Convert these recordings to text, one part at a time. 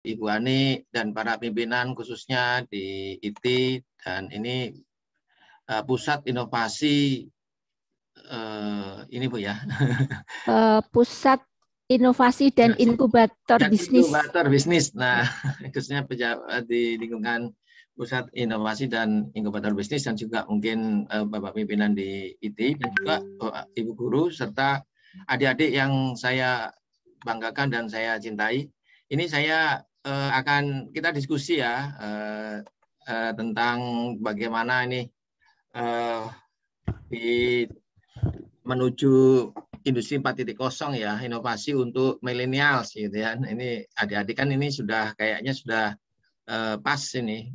Ibu Ani dan para pimpinan khususnya di IT, dan ini pusat inovasi ini Bu ya. Pusat inovasi dan inkubator bisnis. Inkubator bisnis. Nah, khususnya pejabat di lingkungan pusat inovasi dan inkubator bisnis, dan juga mungkin Bapak pimpinan di IT, dan juga Ibu guru serta adik-adik yang saya banggakan dan saya cintai. Ini saya akan kita diskusi ya tentang bagaimana ini menuju industri 4.0 ya, inovasi untuk millennials gitu ya. Ini adik-adik kan ini sudah kayaknya sudah pas ini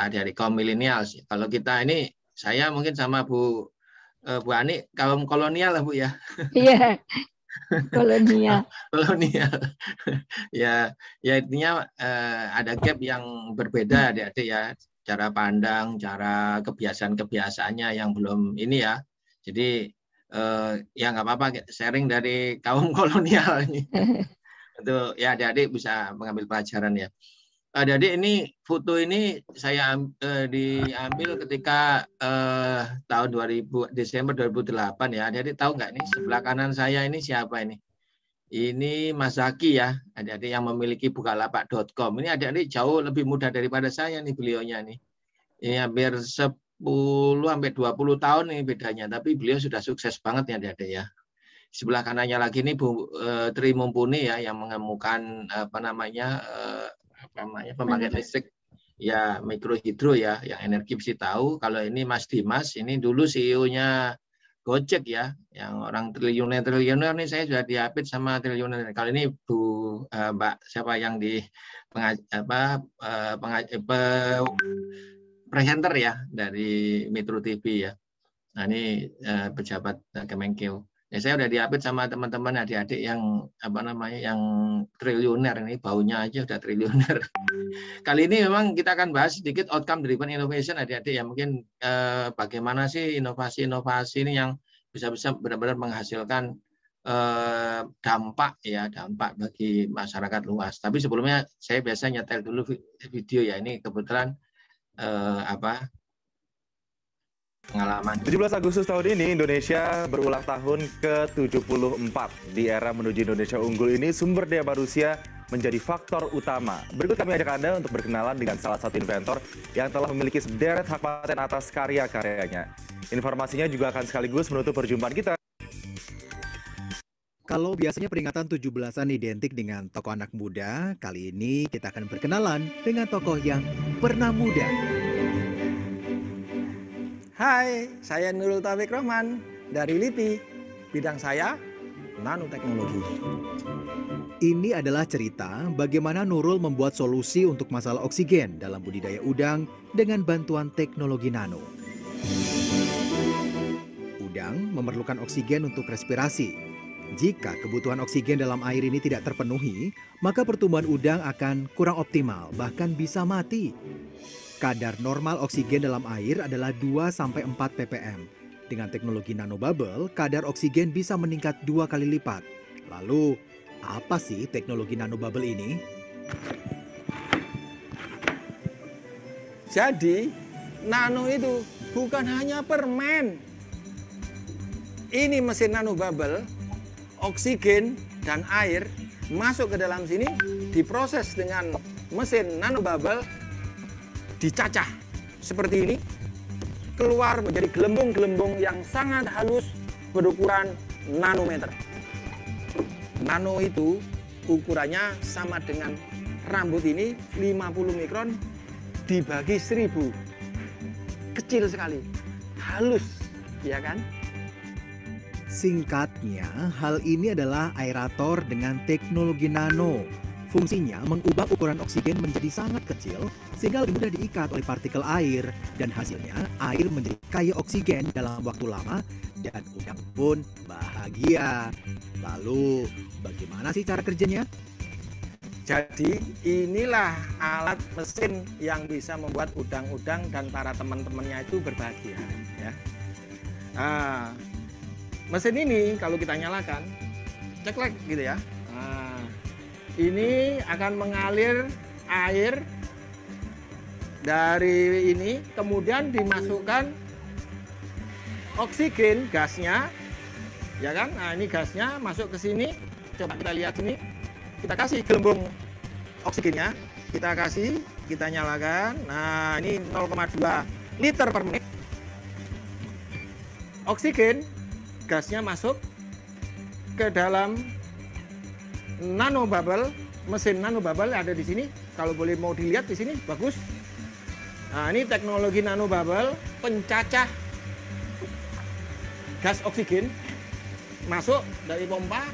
adik-adik kaum millennials. Kalau kita ini, saya mungkin sama Bu Ani kaum kolonial lah Bu ya. Iya, kolonial. Kolonial. Ya intinya ada gap yang berbeda adik-adik ya, cara pandang, cara kebiasaan-kebiasaannya yang belum ini ya. Jadi ya nggak apa-apa, sharing dari kaum kolonial ini. Untuk ya adik-adik bisa mengambil pelajaran ya. Adik-adik, ini foto ini saya diambil ketika tahun 2000, Desember 2008 ya. Adik-adik tahu nggak nih sebelah kanan saya ini siapa ini? Ini Mas Zaki ya, adik-adik yang memiliki bukalapak.com. Ini adik-adik jauh lebih muda daripada saya nih beliaunya nih. Ini hampir 10 sampai 20 tahun nih bedanya, tapi beliau sudah sukses banget ya adik-adik ya. Sebelah kanannya lagi ini Bu Tri Mumpuni ya, yang menemukan pembangkit listrik ya mikrohidro ya, yang energi mesti tahu. Kalau ini Mas Dimas, ini dulu CEO-nya Gojek ya, yang orang triliuner ini saya sudah diapit sama triliuner. Kali ini Bu Mbak siapa yang di presenter ya dari Metro TV ya. Nah ini pejabat Kemenkeu. Ya, saya udah diapit sama teman-teman adik-adik yang yang triliuner, ini baunya aja udah triliuner. Kali ini memang kita akan bahas sedikit outcome driven innovation adik-adik ya. Mungkin bagaimana sih inovasi-inovasi ini yang bisa benar-benar menghasilkan dampak bagi masyarakat luas. Tapi sebelumnya saya biasa nyetel dulu video ya. Ini kebetulan pengalaman. 17 Agustus tahun ini Indonesia berulang tahun ke-74. Di era menuju Indonesia unggul ini, sumber daya manusia menjadi faktor utama. Berikut kami ajak Anda untuk berkenalan dengan salah satu inventor yang telah memiliki sederet hak paten atas karya-karyanya. Informasinya juga akan sekaligus menutup perjumpaan kita. Kalau biasanya peringatan 17-an identik dengan tokoh anak muda, kali ini kita akan berkenalan dengan tokoh yang pernah muda. Hai, saya Nurul Taufik Rohman dari LIPI. Bidang saya nanoteknologi. Ini adalah cerita bagaimana Nurul membuat solusi untuk masalah oksigen dalam budidaya udang dengan bantuan teknologi nano. Udang memerlukan oksigen untuk respirasi. Jika kebutuhan oksigen dalam air ini tidak terpenuhi, maka pertumbuhan udang akan kurang optimal, bahkan bisa mati. Kadar normal oksigen dalam air adalah 2-4 ppm. Dengan teknologi nanobubble, kadar oksigen bisa meningkat 2 kali lipat. Lalu, apa sih teknologi nanobubble ini? Jadi, nano itu bukan hanya permen. Ini mesin nanobubble, oksigen dan air masuk ke dalam sini, diproses dengan mesin nanobubble, dicacah seperti ini, keluar menjadi gelembung-gelembung yang sangat halus berukuran nanometer. Nano itu ukurannya sama dengan rambut ini, 50 mikron dibagi 1000. Kecil sekali, halus, ya kan? Singkatnya, hal ini adalah aerator dengan teknologi nano. Fungsinya mengubah ukuran oksigen menjadi sangat kecil sehingga lebih mudah diikat oleh partikel air, dan hasilnya air menjadi kaya oksigen dalam waktu lama dan udang pun bahagia. Lalu bagaimana sih cara kerjanya? Jadi inilah alat mesin yang bisa membuat udang-udang dan para teman-temannya itu berbahagia. Ya. Nah, mesin ini kalau kita nyalakan, ceklek gitu ya. Nah, ini akan mengalir air dari ini, kemudian dimasukkan oksigen gasnya, ya kan? Nah ini gasnya masuk ke sini. Coba kita lihat sini. Kita kasih gelembung oksigennya, kita nyalakan. Nah ini 0,2 liter per menit. Oksigen gasnya masuk ke dalam nanobubble, mesin nanobubble ada di sini. Kalau boleh mau dilihat di sini, bagus. Nah, ini teknologi nanobubble, pencacah gas oksigen masuk dari pompa,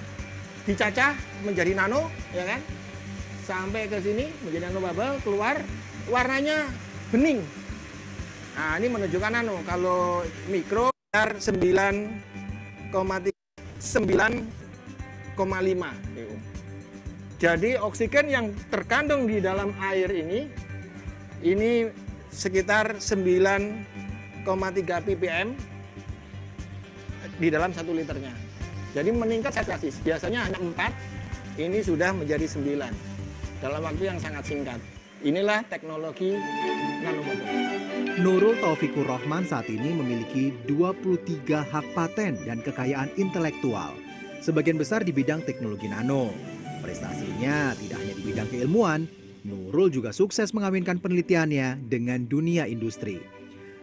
dicacah menjadi nano, ya kan? Sampai ke sini menjadi nanobubble, keluar warnanya bening. Nah, ini menunjukkan nano. Kalau mikro 9,5. Jadi oksigen yang terkandung di dalam air ini sekitar 9,3 ppm di dalam 1 liternya. Jadi meningkat drastis. Biasanya hanya 4, ini sudah menjadi 9 dalam waktu yang sangat singkat. Inilah teknologi nanobubble. Nurul Taufikur Rahman saat ini memiliki 23 hak paten dan kekayaan intelektual, sebagian besar di bidang teknologi nano. Prestasinya tidak hanya di bidang keilmuan, Nurul juga sukses mengawinkan penelitiannya dengan dunia industri.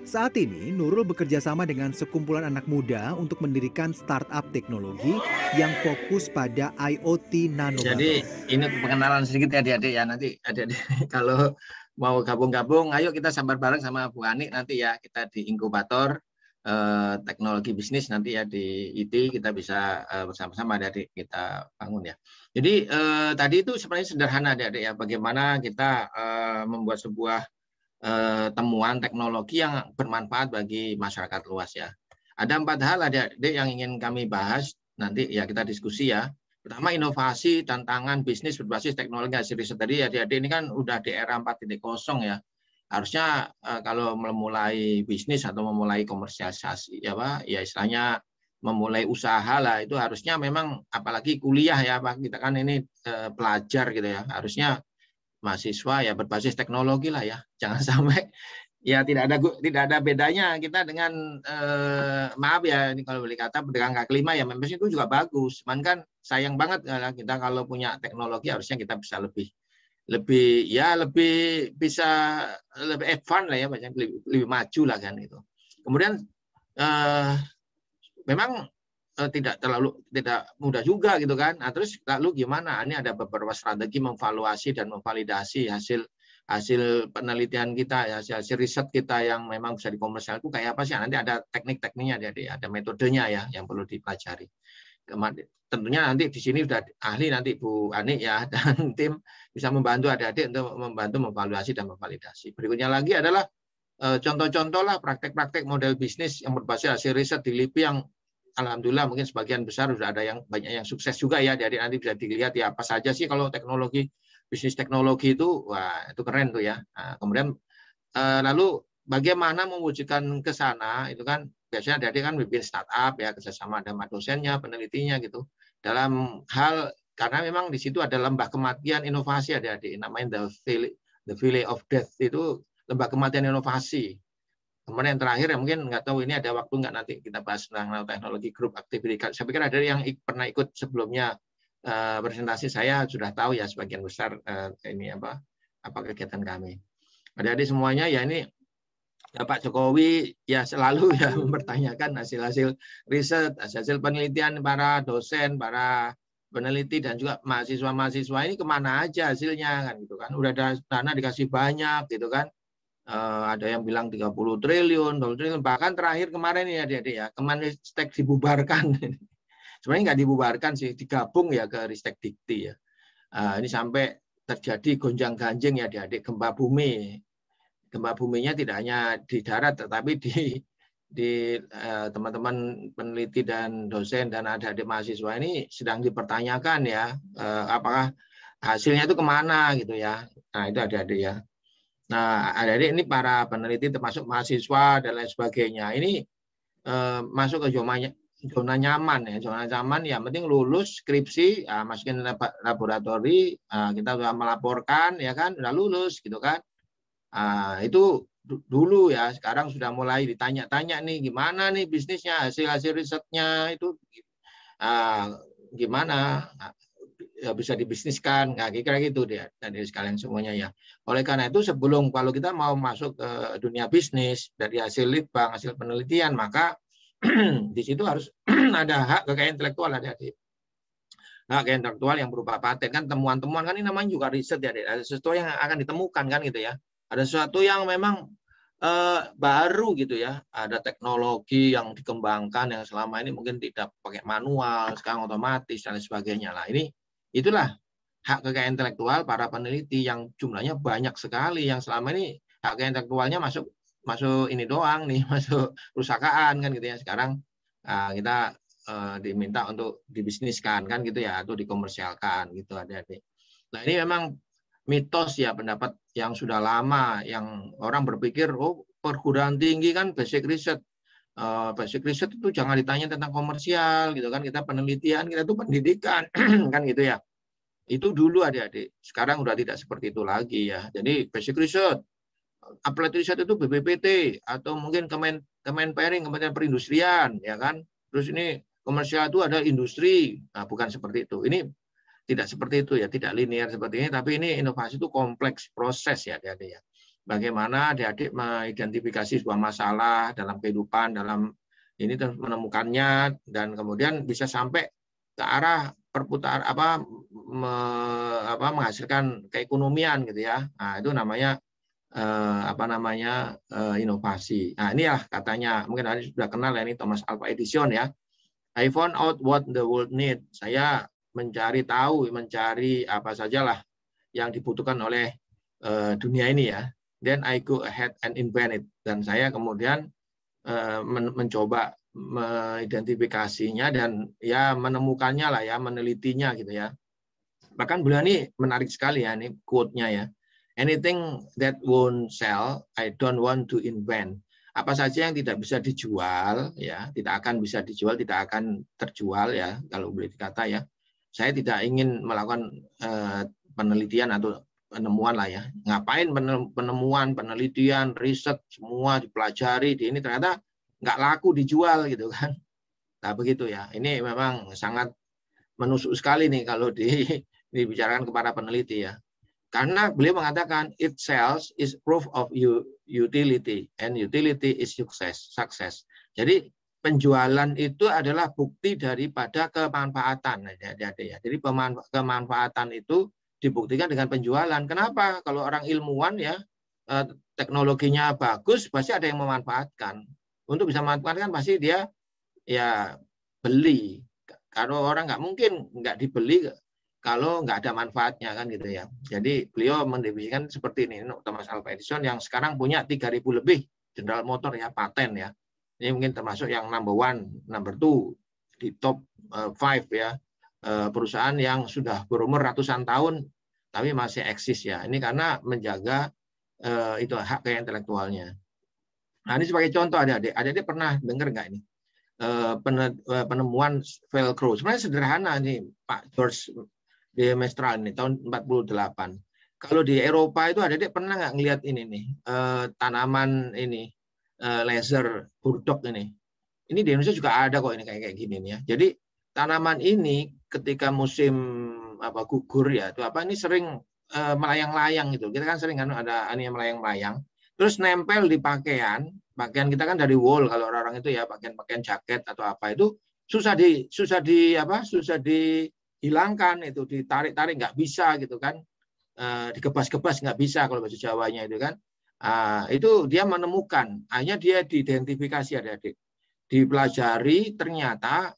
Saat ini, Nurul bekerja sama dengan sekumpulan anak muda untuk mendirikan startup teknologi yang fokus pada IoT nano. Jadi ini pengenalan sedikit ya adik-adik ya. Nanti adik-adik kalau mau gabung-gabung, ayo kita sambar bareng sama Bu Ani nanti ya. Kita di inkubator teknologi bisnis nanti ya di IT kita bisa bersama-sama adik-adik kita bangun ya. Jadi tadi itu sebenarnya sederhana adik-adik ya. Bagaimana kita membuat sebuah temuan teknologi yang bermanfaat bagi masyarakat luas ya. Ada 4 hal adik-adik yang ingin kami bahas nanti ya, kita diskusi ya. Pertama, inovasi, tantangan bisnis berbasis teknologi hasil riset. Tadi adik-adik ini kan udah di era 4.0 ya. Harusnya kalau memulai bisnis atau memulai komersialisasi ya Pak, ya istilahnya memulai usaha lah, itu harusnya memang apalagi kuliah ya Pak, kita kan ini pelajar gitu ya. Harusnya mahasiswa ya berbasis teknologi lah ya. Jangan sampai ya tidak ada bedanya kita dengan maaf ya, ini kalau boleh kata pedagang kaki lima ya, memang itu juga bagus. Cuman kan sayang banget kita kalau punya teknologi harusnya kita bisa lebih advance lah ya, lebih maju lah kan itu. Kemudian memang tidak mudah juga gitu kan. Nah, terus lalu gimana? Ini ada beberapa strategi memvaluasi dan memvalidasi hasil penelitian kita ya, hasil riset kita yang memang bisa dikomersialkan itu kayak apa sih? Nanti ada teknik-tekniknya, ada metodenya ya yang perlu dipelajari. Tentunya nanti di sini sudah ahli nanti Bu Ani ya, dan tim bisa membantu adik-adik untuk membantu memvaluasi dan memvalidasi. Berikutnya lagi adalah contoh-contoh lah praktek-praktek model bisnis yang berbasis hasil riset di LIPI yang alhamdulillah mungkin sebagian besar sudah ada yang banyak yang sukses juga ya. Jadi nanti bisa dilihat ya apa saja sih kalau teknologi bisnis teknologi itu, wah itu keren tuh ya. Nah, kemudian lalu bagaimana mewujudkan ke sana itu kan biasanya adik-adik kan bikin startup ya, kerjasama sama dosennya, penelitinya gitu. Dalam hal karena memang di situ ada lembah kematian inovasi adik-adik, namanya the valley of death, itu lembah kematian inovasi. Kemudian yang terakhir ya mungkin nggak tahu ini ada waktu nggak nanti kita bahas tentang teknologi grup activity. Saya pikir ada yang pernah ikut sebelumnya presentasi saya sudah tahu ya sebagian besar ini apa kegiatan kami. Adik-adik semuanya ya ini ya, Pak Jokowi ya selalu ya mempertanyakan hasil-hasil riset, hasil penelitian para dosen, para peneliti dan juga mahasiswa-mahasiswa ini kemana aja hasilnya kan gitu kan. Udah ada dana dikasih banyak gitu kan. Ada yang bilang 30 triliun, 20 triliun, bahkan terakhir kemarin ya adik-adik ya, Kemenristek dibubarkan. Sebenarnya nggak dibubarkan sih, digabung ya ke Ristek Dikti ya. Ini sampai terjadi gonjang-ganjing ya adik-adik, gempa bumi. Gempa buminya tidak hanya di darat, tetapi di teman-teman peneliti dan dosen dan adik-adik mahasiswa ini sedang dipertanyakan ya, apakah hasilnya itu kemana gitu ya. Nah itu adik-adik ya. Nah, adik-adik ini para peneliti termasuk mahasiswa dan lain sebagainya. Ini masuk ke zona nyaman ya, zona nyaman ya penting lulus skripsi, masukin laboratori, kita sudah melaporkan ya kan, udah lulus gitu kan. Itu dulu ya, sekarang sudah mulai ditanya-tanya nih gimana nih bisnisnya, hasil risetnya itu gimana ya, bisa dibisniskan, kira-kira gitu dia dari sekalian semuanya ya. Oleh karena itu sebelum kalau kita mau masuk ke dunia bisnis dari hasil litbang, hasil penelitian, maka di situ harus ada hak kekayaan intelektual, ada hak kekayaan intelektual yang berupa paten kan, temuan-temuan kan ini namanya juga riset ya, ada sesuatu yang akan ditemukan kan gitu ya, ada sesuatu yang memang baru gitu ya, ada teknologi yang dikembangkan yang selama ini mungkin tidak pakai manual, sekarang otomatis dan sebagainya. Nah ini itulah hak kekayaan intelektual para peneliti yang jumlahnya banyak sekali, yang selama ini hak kekayaan intelektualnya masuk ini doang nih, masuk perusahaan kan gitu ya. Sekarang kita diminta untuk dibisniskan kan gitu ya, atau dikomersialkan gitu adik-adik. Nah ini memang mitos ya, pendapat yang sudah lama, yang orang berpikir perguruan tinggi kan basic research. Basic research itu jangan ditanya tentang komersial gitu kan, kita penelitian, kita itu pendidikan kan gitu ya. Itu dulu adik-adik, sekarang udah tidak seperti itu lagi ya. Jadi basic research, applied research itu BPPT atau mungkin Kemenperin, Kementerian Perindustrian ya kan. Terus ini komersial itu ada industri, bukan seperti itu. Ini tidak seperti itu ya, tidak linear seperti ini, tapi ini inovasi itu kompleks proses ya adik-adik ya. Bagaimana adik-adik mengidentifikasi sebuah masalah dalam kehidupan, dalam ini terus menemukannya, dan kemudian bisa sampai ke arah perputaran menghasilkan keekonomian gitu ya. Nah, itu namanya inovasi. Nah, inilah katanya, mungkin Anda sudah kenal ya, ini Thomas Alva Edison ya. I found out what the world need. Saya mencari apa sajalah yang dibutuhkan oleh dunia ini ya. Then I go ahead and invent it. Dan saya kemudian mencoba mengidentifikasinya dan ya menemukannya lah ya, menelitinya gitu ya. Bahkan beliau ini menarik sekali ya, ini quote-nya ya. Anything that won't sell, I don't want to invent. Apa saja yang tidak bisa dijual ya, tidak akan bisa dijual, tidak akan terjual ya, kalau boleh dikata ya. Saya tidak ingin melakukan penelitian atau penemuan lah ya. Ngapain penemuan, penelitian, riset, semua dipelajari, ini ternyata nggak laku dijual gitu kan. Nah begitu ya. Ini memang sangat menusuk sekali nih kalau dibicarakan kepada peneliti ya. Karena beliau mengatakan it sells is proof of utility and utility is success. Jadi penjualan itu adalah bukti daripada kemanfaatan ya. Jadi kemanfaatan itu dibuktikan dengan penjualan. Kenapa? Kalau orang ilmuwan ya, teknologinya bagus, pasti ada yang memanfaatkan. Untuk bisa memanfaatkan pasti dia ya beli. Kalau orang nggak mungkin nggak dibeli kalau nggak ada manfaatnya kan gitu ya. Jadi beliau mendefinisikan seperti ini, Thomas Alva Edison yang sekarang punya 3.000 lebih General Motor ya, paten ya. Ini mungkin termasuk yang number 1, number 2 di top 5 ya, perusahaan yang sudah berumur ratusan tahun tapi masih eksis ya. Ini karena menjaga itu hak kekayaan intelektualnya. Nah ini sebagai contoh adik-adik pernah dengar nggak ini penemuan velcro? Sebenarnya sederhana nih Pak George de Mestral ini tahun 48. Kalau di Eropa itu adik-adik pernah nggak ngelihat ini nih tanaman ini laser burdock ini. Ini di Indonesia juga ada kok ini kayak gini nih ya. Jadi tanaman ini ketika musim gugur ya, itu ini sering melayang-layang gitu. Kita kan sering kan ada yang melayang-layang. Terus nempel di pakaian kita kan dari wool kalau orang itu ya, pakaian jaket atau apa itu susah dihilangkan, itu ditarik-tarik nggak bisa gitu kan, dikebas-kebas nggak bisa kalau bahasa Jawanya itu kan. Itu dia menemukan, hanya dia diidentifikasi adik-adik, dipelajari, ternyata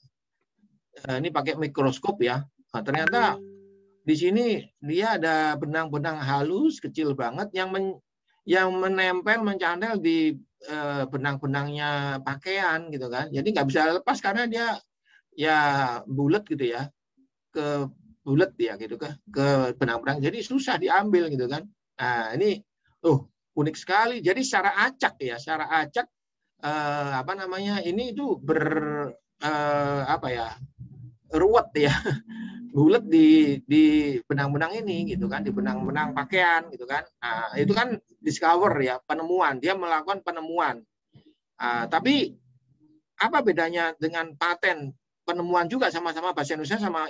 ini pakai mikroskop ya, ternyata di sini dia ada benang-benang halus kecil banget yang menempel, mencantel di benang-benangnya pakaian gitu kan. Jadi nggak bisa lepas karena dia ya bulat gitu ya, ke bulat ya gitu ke benang-benang. Jadi susah diambil gitu kan. Nah ini unik sekali. Jadi secara acak ini itu apa ya, ruwet ya, bulat di benang-benang ini gitu kan, di benang-benang pakaian gitu kan. Nah, itu kan discover ya, penemuan, dia melakukan penemuan. Tapi apa bedanya dengan paten? Penemuan juga sama-sama bahasa Indonesia sama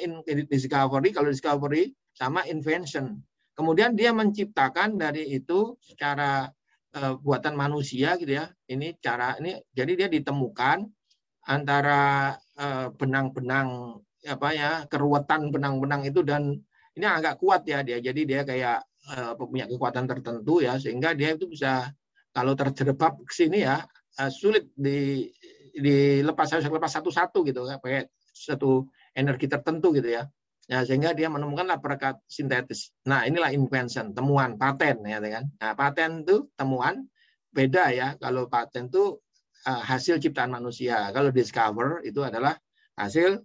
discovery, kalau discovery sama invention. Kemudian dia menciptakan dari itu secara buatan manusia gitu ya. Ini cara ini, jadi dia ditemukan antara benang-benang apa ya, keruwetan benang-benang itu, dan ini agak kuat ya dia. Jadi dia kayak punya kekuatan tertentu ya, sehingga dia itu bisa kalau terjerembab ke sini ya sulit dilepas, harus lepas satu-satu gitu, pakai satu energi tertentu gitu ya. Nah, sehingga dia menemukanlah perekat sintetis. Nah, inilah invention, temuan, paten ya kan. Nah, paten itu temuan, beda ya. Kalau paten itu hasil ciptaan manusia. Kalau discover itu adalah hasil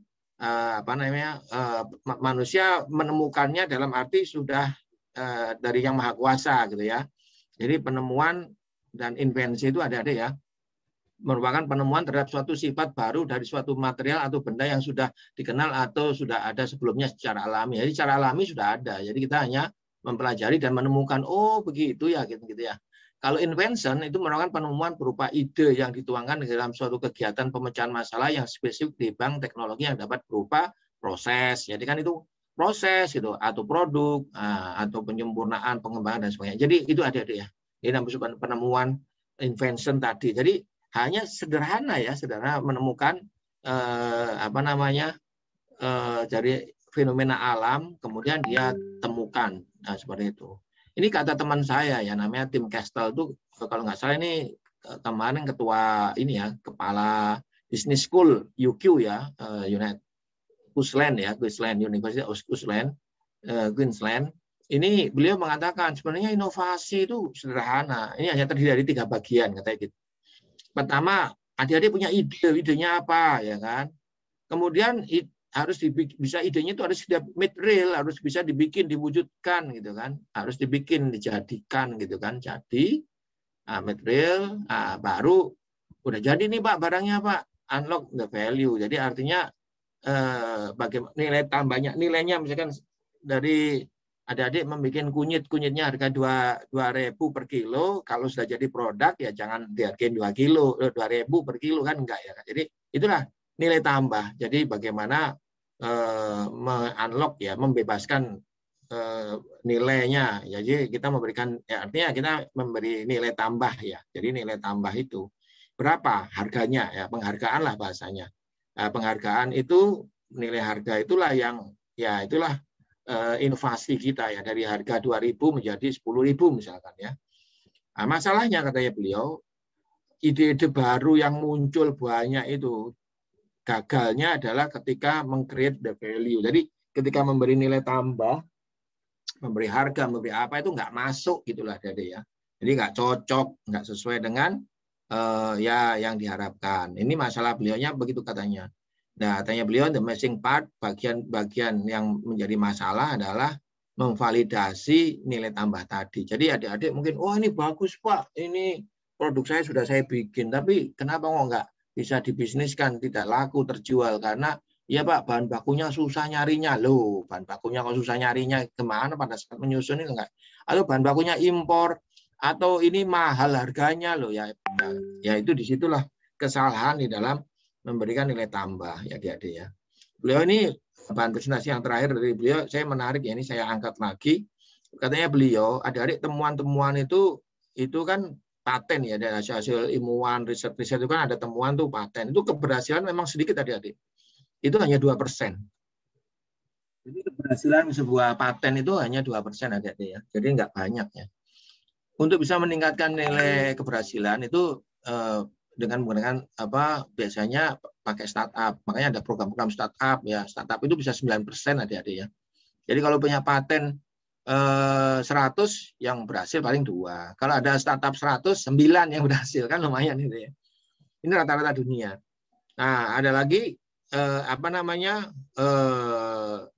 manusia menemukannya dalam arti sudah dari yang maha kuasa gitu ya. Jadi penemuan dan invensi itu ada ya, merupakan penemuan terhadap suatu sifat baru dari suatu material atau benda yang sudah dikenal atau sudah ada sebelumnya secara alami. Jadi secara alami sudah ada. Jadi kita hanya mempelajari dan menemukan, oh begitu ya, gitu ya. Kalau invention itu merupakan penemuan berupa ide yang dituangkan dalam suatu kegiatan pemecahan masalah yang spesifik di bidang teknologi yang dapat berupa proses. Jadi kan itu proses gitu, atau produk, atau penyempurnaan, pengembangan dan sebagainya. Jadi itu ada ya. Ini namanya penemuan invention tadi. Jadi hanya sederhana ya, sederhana menemukan dari fenomena alam, kemudian dia temukan. Nah, seperti itu. Ini kata teman saya ya, namanya Tim Castle itu, kalau nggak salah ini kemarin ketua ini ya, kepala Business School UQ ya, Queensland ya, Queensland University of Queensland, Queensland. Ini beliau mengatakan sebenarnya inovasi itu sederhana. Ini hanya terdiri dari 3 bagian katanya gitu. Pertama, adik-adik punya ide, idenya apa ya kan? Kemudian harus bisa, idenya itu harus sudah made real, harus bisa dibikin, diwujudkan gitu kan, harus dibikin, dijadikan gitu kan. Jadi made real, baru udah jadi nih Pak barangnya Pak, unlock the value. Jadi artinya bagaimana nilai tambahnya, nilainya misalkan dari adik-adik membuat kunyitnya harga 2.000 per kilo, kalau sudah jadi produk ya jangan dihargain 2.000 per kilo kan, enggak ya. Jadi itulah nilai tambah. Jadi bagaimana unlock ya, membebaskan nilainya. Jadi kita memberikan, ya artinya kita memberi nilai tambah ya. Jadi nilai tambah itu berapa harganya ya, penghargaan lah bahasanya. Penghargaan itu, nilai harga itulah yang ya itulah inovasi kita ya, dari harga 2.000 menjadi 10.000 misalkan ya. Nah, masalahnya katanya beliau, ide-ide baru yang muncul banyak itu gagalnya adalah ketika meng-create the value. Jadi ketika memberi nilai tambah, memberi harga, memberi apa itu nggak masuk gitulah Dede ya. Jadi nggak cocok, nggak sesuai dengan ya yang diharapkan. Ini masalah beliaunya begitu katanya. Nah, katanya beliau, the missing part, bagian yang menjadi masalah adalah memvalidasi nilai tambah tadi. Jadi adik-adik mungkin, oh ini bagus Pak, ini produk saya sudah saya bikin, tapi kenapa kok nggak bisa dibisniskan, tidak laku, terjual? Karena ya Pak, bahan bakunya susah nyarinya. Loh, bahan bakunya kok susah nyarinya, kemana pada saat menyusun itu enggak? Atau bahan bakunya impor, atau ini mahal harganya loh ya. Ya itu disitulah kesalahan di dalam memberikan nilai tambah ya adik-adik ya. Beliau ini bahan presentasi yang terakhir dari beliau, saya menarik ya, ini saya angkat lagi. Katanya beliau, adik-adik temuan-temuan itu kan paten ya, dari hasil ilmuwan, riset itu kan ada temuan tuh paten. Itu keberhasilan memang sedikit adik-adik. Itu hanya 2%. Jadi keberhasilan sebuah paten itu hanya 2% adik-adik ya. Jadi nggak banyak ya. Untuk bisa meningkatkan nilai keberhasilan itu dengan menggunakan biasanya pakai startup. Makanya ada program-program startup ya. Startup itu bisa 9% adik-adik ya. Jadi kalau punya paten 100 yang berhasil paling 2. Kalau ada startup 100, 9 yang berhasil, kan lumayan itu ya. Ini rata-rata dunia. Nah, ada lagi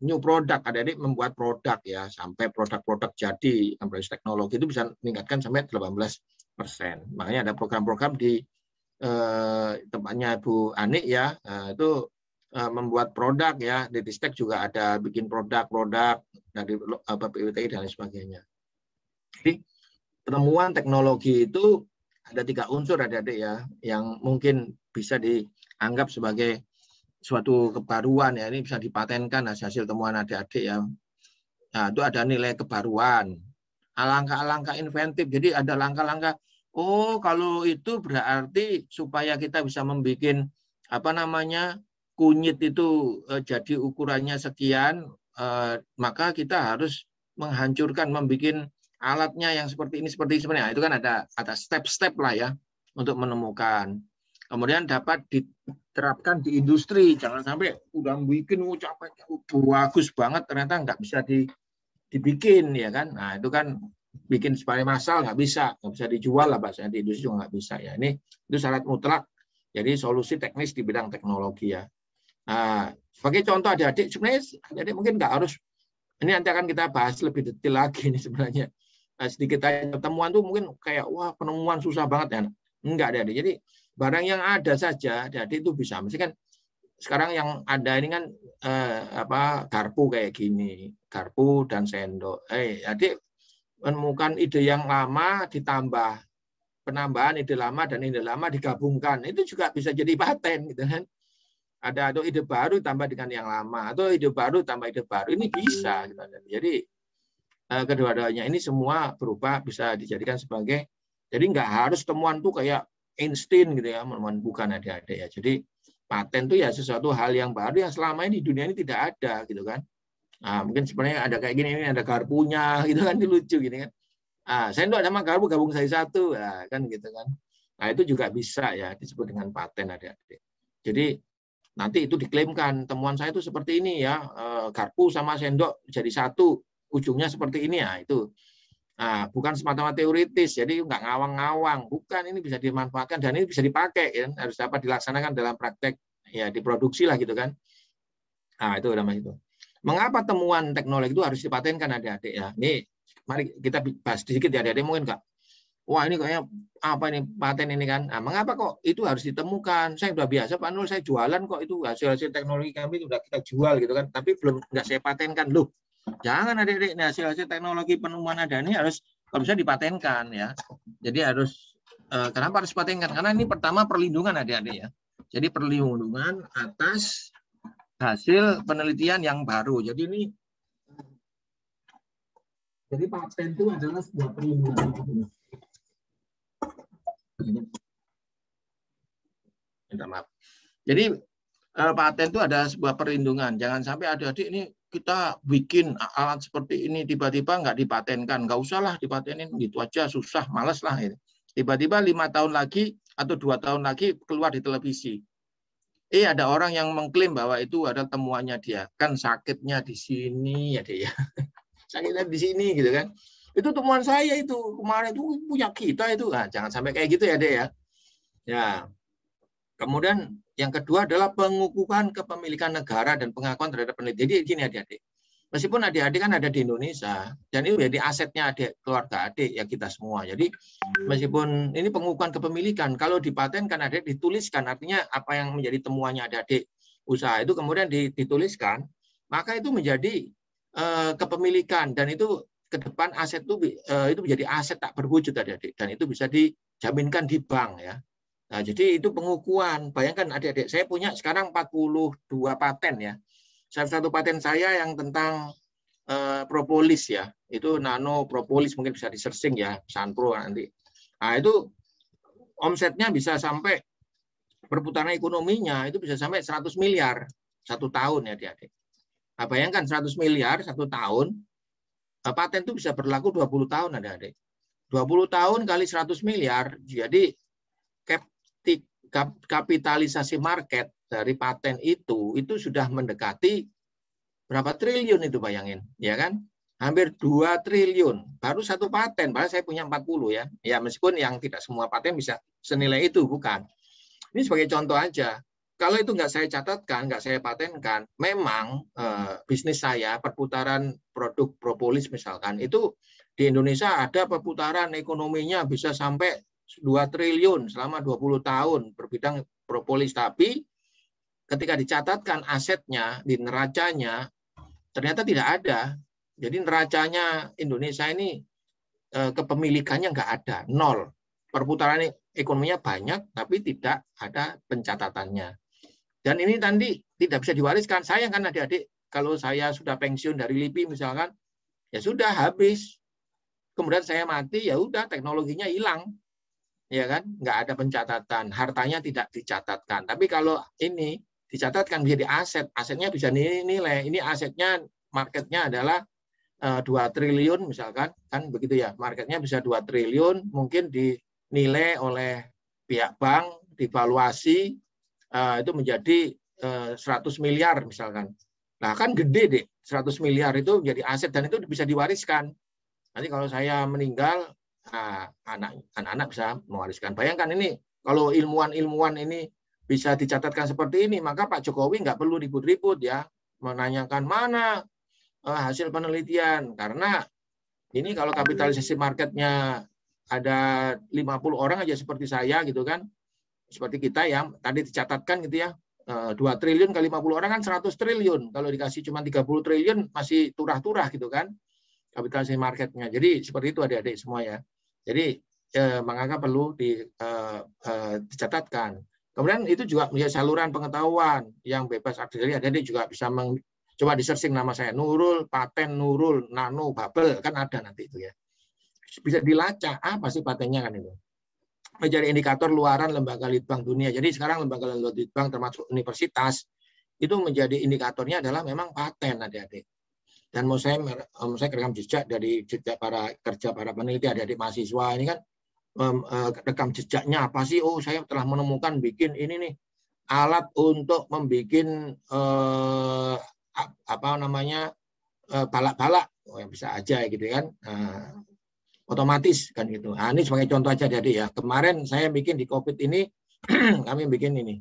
new product, adik-adik membuat produk ya, sampai produk-produk jadi, teknologi itu bisa meningkatkan sampai 18%. Makanya ada program-program di tempatnya Bu Anik ya, itu membuat produk ya, di Ristek juga ada bikin produk-produk dari PPWTI dan lain sebagainya. Jadi penemuan teknologi itu ada 3 unsur adik-adik ya, yang mungkin bisa dianggap sebagai suatu kebaruan ya, ini bisa dipatenkan hasil temuan adik-adik ya. Nah, itu ada nilai kebaruan, langkah-langkah inventif. Jadi ada langkah-langkah, oh kalau itu berarti supaya kita bisa membuat kunyit itu jadi ukurannya sekian, maka kita harus menghancurkan, membuat alatnya yang seperti ini, nah, itu kan ada step-step lah ya untuk menemukan. Kemudian dapat diterapkan di industri, jangan sampai udah bikin capek bagus banget ternyata nggak bisa dibikin ya kan. Nah itu kan bikin supaya massal nggak bisa dijual lah bahasanya, di industri juga nggak bisa ya. Itu syarat mutlak. Jadi solusi teknis di bidang teknologi ya. Nah, sebagai contoh adik-adik, sebenarnya adik-adik mungkin nggak harus, ini nanti akan kita bahas lebih detail lagi nih sebenarnya. Sedikit aja temuan tuh mungkin kayak wah penemuan susah banget ya. Enggak adik-adik. Jadi barang yang ada saja adik-adik itu bisa. Mesti kan sekarang yang ada ini kan garpu kayak gini, garpu dan sendok. Adik menemukan ide yang lama ditambah penambahan ide lama dan ide lama digabungkan, itu juga bisa jadi paten gitu kan. Ada atau ide baru tambah dengan yang lama, atau ide baru tambah ide baru, ini bisa gitu. Jadi kedua-duanya ini semua berupa bisa dijadikan sebagai, jadi nggak harus temuan tuh kayak Einstein gitu ya, bukan adik-adik ya. Jadi paten itu ya sesuatu hal yang baru yang selama ini di dunia ini tidak ada gitu kan. Nah, mungkin sebenarnya ada kayak gini, ini ada garpunya gitu kan, lucu gini kan. Sendok sama garpu gabung jadi satu, kan gitu kan. Nah itu juga bisa ya disebut dengan paten adik-adik. Jadi nanti itu diklaimkan temuan saya itu seperti ini ya, garpu sama sendok jadi satu, ujungnya seperti ini ya, itu bukan semata-mata teoritis, jadi nggak ngawang-ngawang, bukan, ini bisa dimanfaatkan dan ini bisa dipakai ya, harus dapat dilaksanakan dalam praktek ya, diproduksi lah gitu kan. Itu namanya itu. Mengapa temuan teknologi itu harus dipatenkan adik-adik ya? Ini mari kita bahas sedikit ya adik-adik, mungkin nggak, wah ini kayaknya apa ini paten ini kan? Mengapa kok itu harus ditemukan? Saya udah biasa Pak Nul, saya jualan kok, itu hasil-hasil teknologi kami sudah kita jual gitu kan, tapi belum nggak saya patenkan loh. Jangan adik-adik, hasil-hasil teknologi penemuan ada ini harus kalau bisa dipatenkan ya. Jadi harus kenapa harus dipatenkan? Karena ini pertama perlindungan adik-adik ya. Jadi perlindungan atas hasil penelitian yang baru. Jadi ini, jadi paten itu adalah sebuah perlindungan. Minta maaf. Jadi paten itu ada sebuah perlindungan. Jangan sampai adik-adik ini kita bikin alat seperti ini tiba-tiba nggak dipatenkan, nggak usah lah dipatenin gitu aja, susah, malas lah ini. Tiba-tiba 5 tahun lagi atau 2 tahun lagi keluar di televisi. Ada orang yang mengklaim bahwa itu adalah temuannya dia, kan sakitnya di sini ya dia, sakitnya di sini gitu kan. Itu temuan saya itu kemarin itu punya kita itu, jangan sampai kayak gitu ya deh ya. Ya. Kemudian yang kedua adalah pengukuhan kepemilikan negara dan pengakuan terhadap peneliti. Jadi gini adik-adik, meskipun adik-adik kan ada di Indonesia, dan ini menjadi asetnya adik, keluarga adik ya kita semua. Jadi meskipun ini pengukuhan kepemilikan, kalau dipatenkan adik dituliskan, artinya apa yang menjadi temuannya adik usaha itu kemudian dituliskan, maka itu menjadi kepemilikan, dan itu ke depan aset itu menjadi aset tak berwujud adik-adik, dan itu bisa dijaminkan di bank ya. Nah, jadi itu pengukuhan. Bayangkan adik-adik, saya punya sekarang 42 paten ya. Salah satu paten saya yang tentang propolis ya, itu nano propolis, mungkin bisa di-searching ya, Sanpro nanti. Nah, itu omsetnya bisa sampai, perputaran ekonominya itu bisa sampai 100 miliar 1 tahun ya adik-adik. Nah, bayangkan 100 miliar 1 tahun, paten itu bisa berlaku 20 tahun adik-adik. 20 tahun kali 100 miliar, jadi kapitalisasi market dari paten itu sudah mendekati berapa triliun itu, bayangin ya kan, hampir 2 triliun baru satu paten, padahal saya punya 40 ya. Ya meskipun yang tidak semua paten bisa senilai itu, bukan. Ini sebagai contoh aja. Kalau itu nggak saya catatkan, nggak saya patenkan, memang bisnis saya perputaran produk propolis misalkan itu di Indonesia ada perputaran ekonominya bisa sampai 2 triliun selama 20 tahun berbidang propolis, tapi ketika dicatatkan asetnya di neracanya ternyata tidak ada. Jadi neracanya Indonesia ini kepemilikannya nggak ada, nol. Perputaran ekonominya banyak, tapi tidak ada pencatatannya. Dan ini nanti tidak bisa diwariskan. Sayang kan adik-adik, kalau saya sudah pensiun dari LIPI misalkan, ya sudah habis. Kemudian saya mati, ya udah teknologinya hilang. Ya kan? Nggak ada pencatatan, hartanya tidak dicatatkan. Tapi kalau ini dicatatkan menjadi aset, asetnya bisa nilai. Ini asetnya, marketnya adalah 2 triliun misalkan, kan begitu ya. Marketnya bisa 2 triliun, mungkin dinilai oleh pihak bank, divaluasi, itu menjadi 100 miliar misalkan. Nah kan gede deh, 100 miliar itu menjadi aset dan itu bisa diwariskan. Nanti kalau saya meninggal, anak-anak bisa mewariskan. Bayangkan ini, kalau ilmuwan-ilmuwan ini bisa dicatatkan seperti ini, maka Pak Jokowi nggak perlu ribut-ribut ya, menanyakan mana hasil penelitian. Karena ini kalau kapitalisasi marketnya ada 50 orang aja seperti saya gitu kan, seperti kita yang tadi dicatatkan gitu ya, 2 triliun kali 50 orang kan 100 triliun. Kalau dikasih cuma 30 triliun masih turah-turah gitu kan kapitalisasi marketnya. Jadi seperti itu adik-adik semua ya. Jadi maka perlu dicatatkan. Kemudian itu juga menjadi saluran pengetahuan yang bebas akses. Jadi adik-adik juga bisa coba di searching nama saya, Nurul, paten Nurul, nano bubble, kan ada nanti itu ya. Bisa dilacak, apa sih patennya kan itu. Menjadi indikator luaran lembaga litbang dunia. Jadi sekarang lembaga litbang termasuk universitas, itu menjadi indikatornya adalah memang paten adik-adik. Dan mau saya rekam jejak dari jejak para peneliti adik-adik mahasiswa ini kan, rekam jejaknya apa sih? Oh, saya telah menemukan bikin ini nih alat untuk membikin balak-balak. Oh, yang bisa aja gitu kan, otomatis kan gitu. Nah, ini sebagai contoh aja adik ya. Kemarin saya bikin di COVID ini kami bikin ini.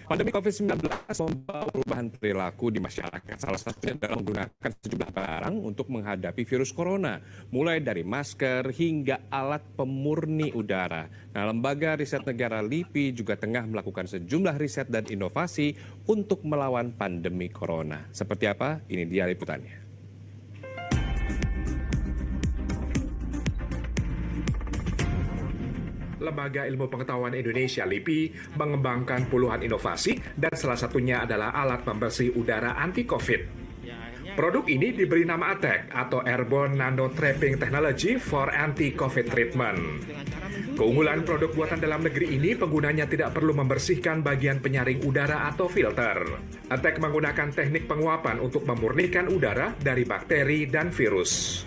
Pandemi COVID-19 membawa perubahan perilaku di masyarakat. Salah satunya adalah menggunakan sejumlah barang untuk menghadapi virus corona, mulai dari masker hingga alat pemurni udara. Nah, Lembaga Riset Negara LIPI juga tengah melakukan sejumlah riset dan inovasi untuk melawan pandemi corona. Seperti apa? Ini dia liputannya. Lembaga Ilmu Pengetahuan Indonesia LIPI mengembangkan puluhan inovasi dan salah satunya adalah alat pembersih udara anti-COVID. Produk ini diberi nama ATEC atau Airborne Nano Trapping Technology for Anti-COVID Treatment. Keunggulan produk buatan dalam negeri ini penggunanya tidak perlu membersihkan bagian penyaring udara atau filter. ATEC menggunakan teknik penguapan untuk memurnikan udara dari bakteri dan virus.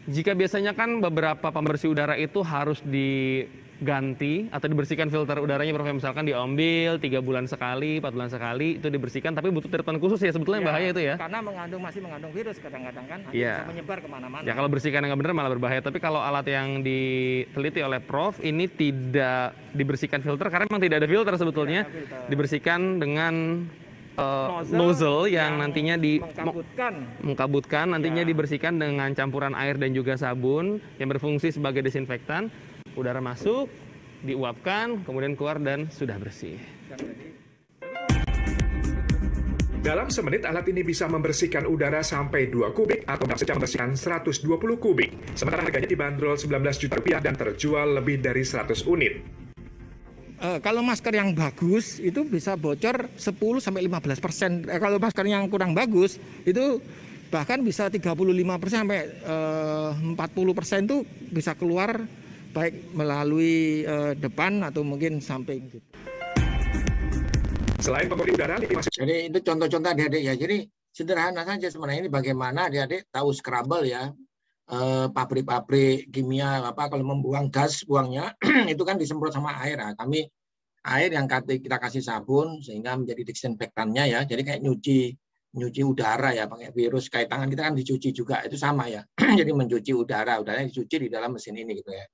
Jika biasanya kan beberapa pembersih udara itu harus diganti atau dibersihkan filter udaranya, Prof. Misalkan diambil 3 bulan sekali, 4 bulan sekali, itu dibersihkan, tapi butuh treatment khusus ya sebetulnya yang bahaya itu ya? Karena masih mengandung virus kadang-kadang kan, bisa menyebar kemana-mana. Ya kalau bersihkan yang nggak benar malah berbahaya, tapi kalau alat yang diteliti oleh Prof ini tidak dibersihkan filter, karena memang tidak ada filter sebetulnya, dibersihkan dengan nozzle yang nantinya mengkabutkan, nantinya dibersihkan dengan campuran air dan juga sabun yang berfungsi sebagai desinfektan. Udara masuk, diuapkan, kemudian keluar dan sudah bersih. Dalam semenit alat ini bisa membersihkan udara sampai 2 kubik atau bisa membersihkan 120 kubik. Sementara harganya dibanderol 19 juta rupiah dan terjual lebih dari 100 unit. Kalau masker yang bagus itu bisa bocor 10-15%. Kalau masker yang kurang bagus itu bahkan bisa 35% sampai 40% itu bisa keluar baik melalui depan atau mungkin samping. Selain pemurni udara, jadi itu contoh-contoh adik-adik ya. Jadi sederhana saja sebenarnya ini bagaimana adik-adik tahu Scrabble ya. Pabrik-pabrik kimia kalau membuang gas buangnya itu kan disemprot sama air. Nah, kami air yang kita kasih sabun sehingga menjadi disinfektannya ya. Jadi kayak nyuci udara ya, pakai virus, kayak tangan kita kan dicuci juga, itu sama ya. Jadi mencuci udaranya dicuci di dalam mesin ini gitu ya.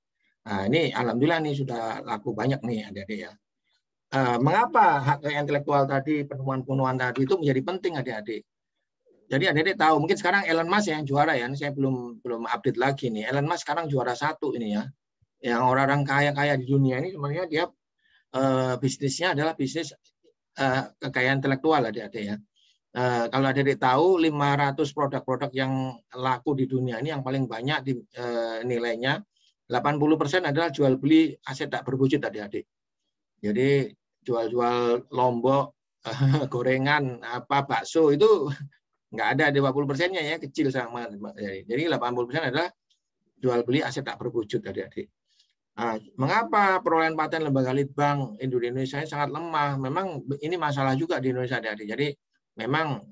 Nah, ini alhamdulillah nih sudah laku banyak nih adik-adik ya. Mengapa hak intelektual tadi, penemuan-penemuan tadi itu menjadi penting adik-adik? Jadi adik-adik tahu, mungkin sekarang Elon Musk yang juara ya. Ini saya belum update lagi nih. Elon Musk sekarang juara 1 ini ya. Yang orang-orang kaya-kaya di dunia ini sebenarnya dia bisnisnya adalah bisnis kekayaan intelektual adik-adik ya. Kalau adik-adik tahu 500 produk-produk yang laku di dunia ini yang paling banyak nilainya 80% adalah jual beli aset tak berwujud adik-adik. Jadi jual-jual lombok, gorengan, bakso itu nggak ada 20%-nya ya, kecil sangat. Jadi 80% adalah jual beli aset tak berwujud adik-adik. Mengapa perolehan paten lembaga litbang Indonesia sangat lemah? Memang ini masalah juga di Indonesia adik-adik. Jadi memang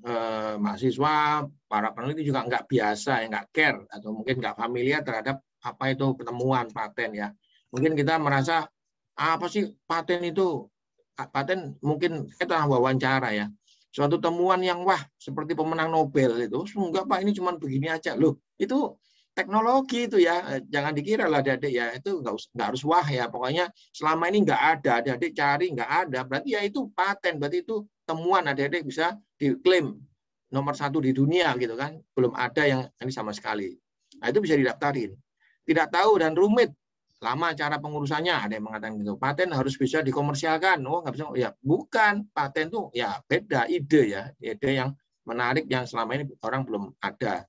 mahasiswa, para peneliti juga nggak biasa, nggak care atau mungkin nggak familiar terhadap apa itu penemuan paten ya. Mungkin kita merasa apa sih paten itu? Paten mungkin kita wawancara ya. Suatu temuan yang wah seperti pemenang Nobel itu, enggak Pak, ini cuma begini aja loh. Itu teknologi itu ya, jangan dikira lah adik-adik ya, itu nggak harus wah ya. Pokoknya selama ini nggak ada, adik-adik cari nggak ada, berarti ya itu paten, berarti itu temuan adik-adik bisa diklaim nomor 1 di dunia gitu kan. Belum ada yang ini sama sekali. Nah itu bisa didaftarin. Tidak tahu dan rumit, lama cara pengurusannya, ada yang mengatakan gitu. Paten harus bisa dikomersialkan. Oh nggak bisa, ya bukan. Paten tuh ya beda ide ya, ide yang menarik yang selama ini orang belum ada.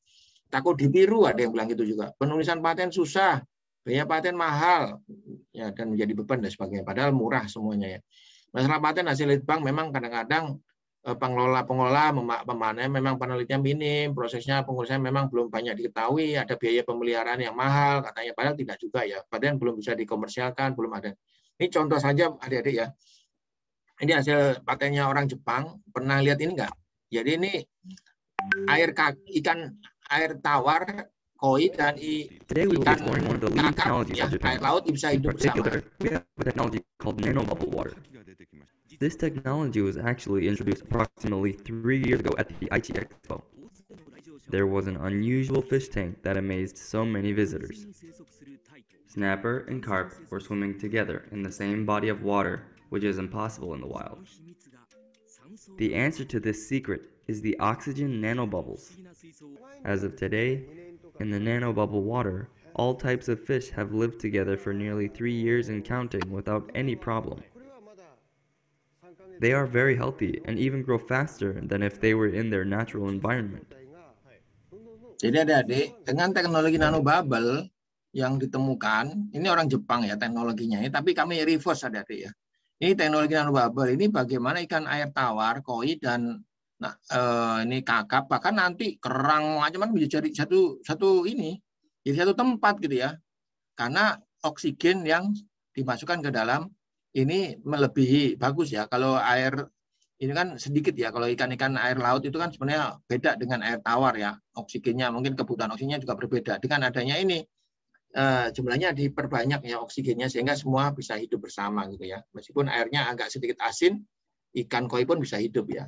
Takut ditiru, ada yang bilang gitu juga. Penulisan paten susah, biaya paten mahal, ya dan menjadi beban dan sebagainya. Padahal murah semuanya ya. Masalah paten hasil litbang memang kadang-kadang pengelola pemanah memang penelitian minim, prosesnya pengurusan memang belum banyak diketahui, ada biaya pemeliharaan yang mahal katanya, padahal tidak juga ya. Paten belum bisa dikomersialkan, belum ada. Ini contoh saja adik-adik ya. Ini hasil patennya orang Jepang. Pernah lihat ini enggak? Jadi ini ikan air tawar, koi dan ikan kakap ya, air laut bisa hidup bersama. We have a technology called nanobubble water. This technology was actually introduced approximately 3 years ago at the Aichi Expo. There was an unusual fish tank that amazed so many visitors. Snapper and carp were swimming together in the same body of water, which is impossible in the wild. The answer to this secret is the oxygen nanobubbles. As of today, in the nanobubble water, all types of fish have lived together for nearly 3 years and counting without any problem. They are very healthy and even grow faster than if they were in their natural environment. Jadi adik-adik, dengan teknologi nanobubble yang ditemukan, ini orang Jepang ya teknologinya, tapi kami reverse adik-adik ya. Ini teknologi nanobubble, ini bagaimana ikan air tawar, koi dan ini kakap, bahkan nanti kerang macam-macam bisa jadi satu ini, jadi satu tempat gitu ya. Karena oksigen yang dimasukkan ke dalam ini melebihi bagus ya. Kalau air ini kan sedikit ya. Kalau ikan-ikan air laut itu kan sebenarnya beda dengan air tawar ya. Oksigennya mungkin kebutuhan oksigennya juga berbeda. Dengan adanya ini jumlahnya diperbanyak ya oksigennya sehingga semua bisa hidup bersama gitu ya. Meskipun airnya agak sedikit asin, ikan koi pun bisa hidup ya.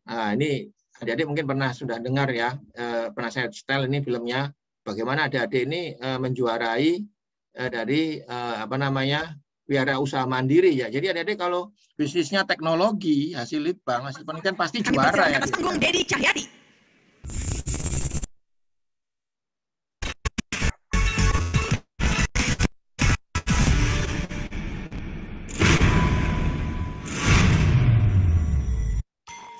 Nah, ini adik-adik mungkin sudah dengar ya, pernah saya setel ini filmnya. Bagaimana adik-adik ini menjuarai dari wira usaha mandiri ya. Jadi adik-adik kalau bisnisnya teknologi, hasil litbang, hasil penelitian pasti juara ya. Dedi Cahyadi.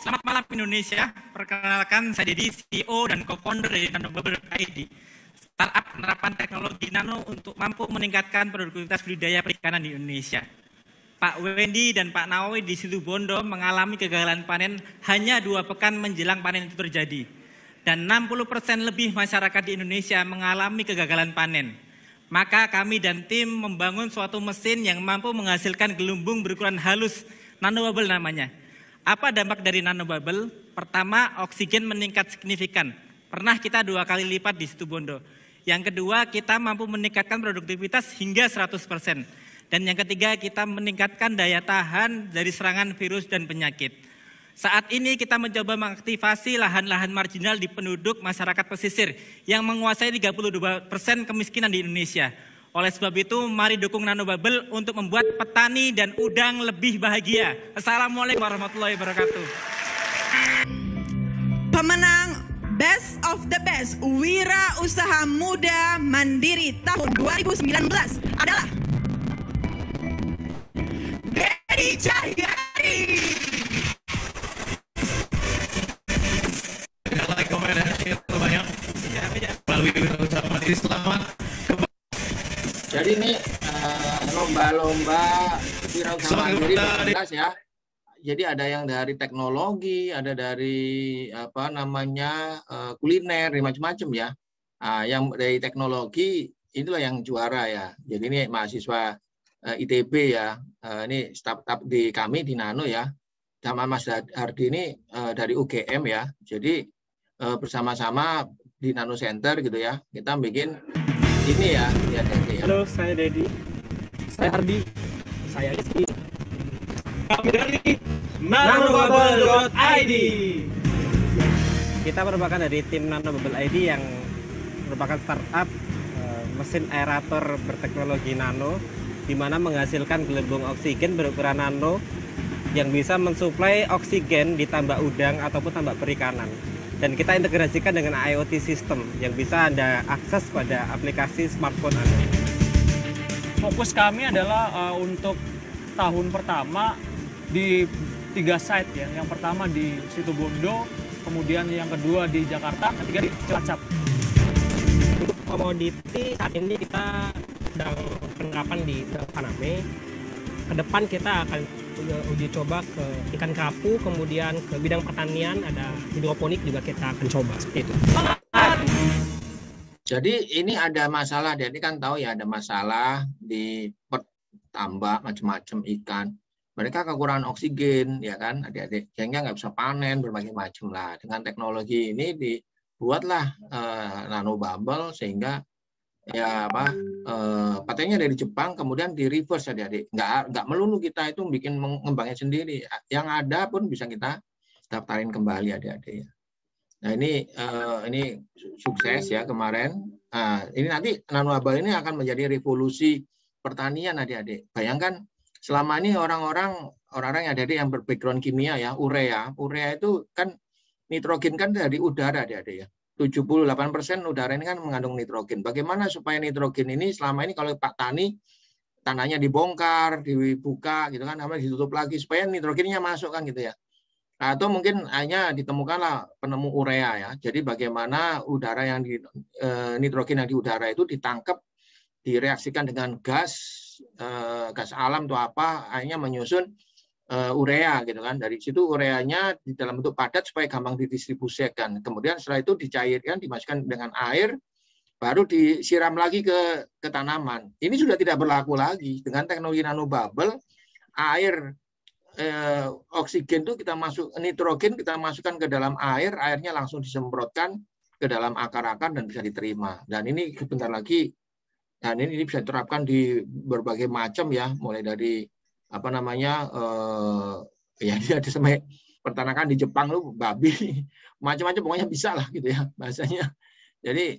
Selamat malam Indonesia. Perkenalkan saya Dedi, CEO dan co-founder dari nanobubble.id. Startup penerapan teknologi nano untuk mampu meningkatkan produktivitas budidaya perikanan di Indonesia. Pak Wendy dan Pak Nawawi di Situbondo mengalami kegagalan panen hanya 2 pekan menjelang panen itu terjadi. Dan 60% lebih masyarakat di Indonesia mengalami kegagalan panen. Maka kami dan tim membangun suatu mesin yang mampu menghasilkan gelembung berukuran halus, nanobubble namanya. Apa dampak dari nanobubble? Pertama, oksigen meningkat signifikan. Pernah kita 2 kali lipat di Situbondo. Yang kedua, kita mampu meningkatkan produktivitas hingga 100%. Dan yang ketiga, kita meningkatkan daya tahan dari serangan virus dan penyakit. Saat ini kita mencoba mengaktifasi lahan-lahan marginal di penduduk masyarakat pesisir yang menguasai 32% kemiskinan di Indonesia. Oleh sebab itu, mari dukung nanobubble untuk membuat petani dan udang lebih bahagia. Assalamualaikum warahmatullahi wabarakatuh. Pemenang Best of the Best Wira Usaha Muda Mandiri tahun 2019 adalah Dedi Cahyadi. Jadi ini lomba-lomba wirausaha mandiri 2019 ya. Jadi ada yang dari teknologi, ada dari apa namanya kuliner, macam-macam ya. Yang dari teknologi itulah yang juara ya. Jadi ini mahasiswa ITB ya. Ini staf-staf di kami di Nano ya. Sama Mas Hardi ini dari UGM ya. Jadi bersama-sama di Nano Center gitu ya. Kita bikin ini ya. Halo, saya Dedi. Saya Hardi. Saya Rizky. Kami dari nanobubble.id. Kita merupakan dari tim nanobubble.id yang merupakan startup mesin aerator berteknologi nano, di mana menghasilkan gelembung oksigen berukuran nano yang bisa mensuplai oksigen di tambak udang ataupun tambak perikanan. Dan kita integrasikan dengan IoT system yang bisa Anda akses pada aplikasi smartphone Anda. Fokus kami adalah untuk tahun pertama di 3 site ya. Yang pertama di Situbondo, kemudian yang kedua di Jakarta, ketiga di Cilacap. Untuk komoditi saat ini kita sedang penerapan di Paname. Ke depan kita akan uji coba ke ikan kerapu, kemudian ke bidang pertanian ada hidroponik juga kita akan coba seperti itu. Jadi ini ada masalah, jadi kan tahu ya ada masalah di tambak macam-macam ikan. Mereka kekurangan oksigen, ya kan, adik-adik, sehingga nggak bisa panen berbagai macam lah. Dengan teknologi ini dibuatlah nanobubble sehingga ya apa patentnya dari Jepang, kemudian di reverse adik-adik. Nggak melulu kita itu bikin mengembangnya sendiri. Yang ada pun bisa kita daftarin kembali adik-adik. Nah ini sukses ya kemarin. Nah, ini nanti nanobubble ini akan menjadi revolusi pertanian adik-adik. Bayangkan. Selama ini orang-orang yang ada yang berbackground kimia ya, urea itu kan nitrogen kan dari udara adik-adik ya. 78% udara ini kan mengandung nitrogen. Bagaimana supaya nitrogen ini selama ini kalau Pak Tani tanahnya dibongkar, dibuka gitu kan, namanya ditutup lagi supaya nitrogennya masuk kan gitu ya. Atau mungkin hanya ditemukanlah penemu urea ya. Jadi bagaimana udara yang nitrogen yang di udara itu ditangkap, direaksikan dengan gas alam atau apa, akhirnya menyusun urea gitu kan. Dari situ ureanya di dalam bentuk padat supaya gampang didistribusikan. Kemudian setelah itu dicairkan, dimasukkan dengan air, baru disiram lagi ke tanaman. Ini sudah tidak berlaku lagi dengan teknologi nanobubble. Air oksigen itu kita nitrogen kita masukkan ke dalam air, airnya langsung disemprotkan ke dalam akar-akar dan bisa diterima. Dan ini sebentar lagi. Dan ini bisa diterapkan di berbagai macam ya, mulai dari apa namanya ya ada sampai peternakan di Jepang lu babi macam-macam pokoknya bisa lah gitu ya bahasanya. Jadi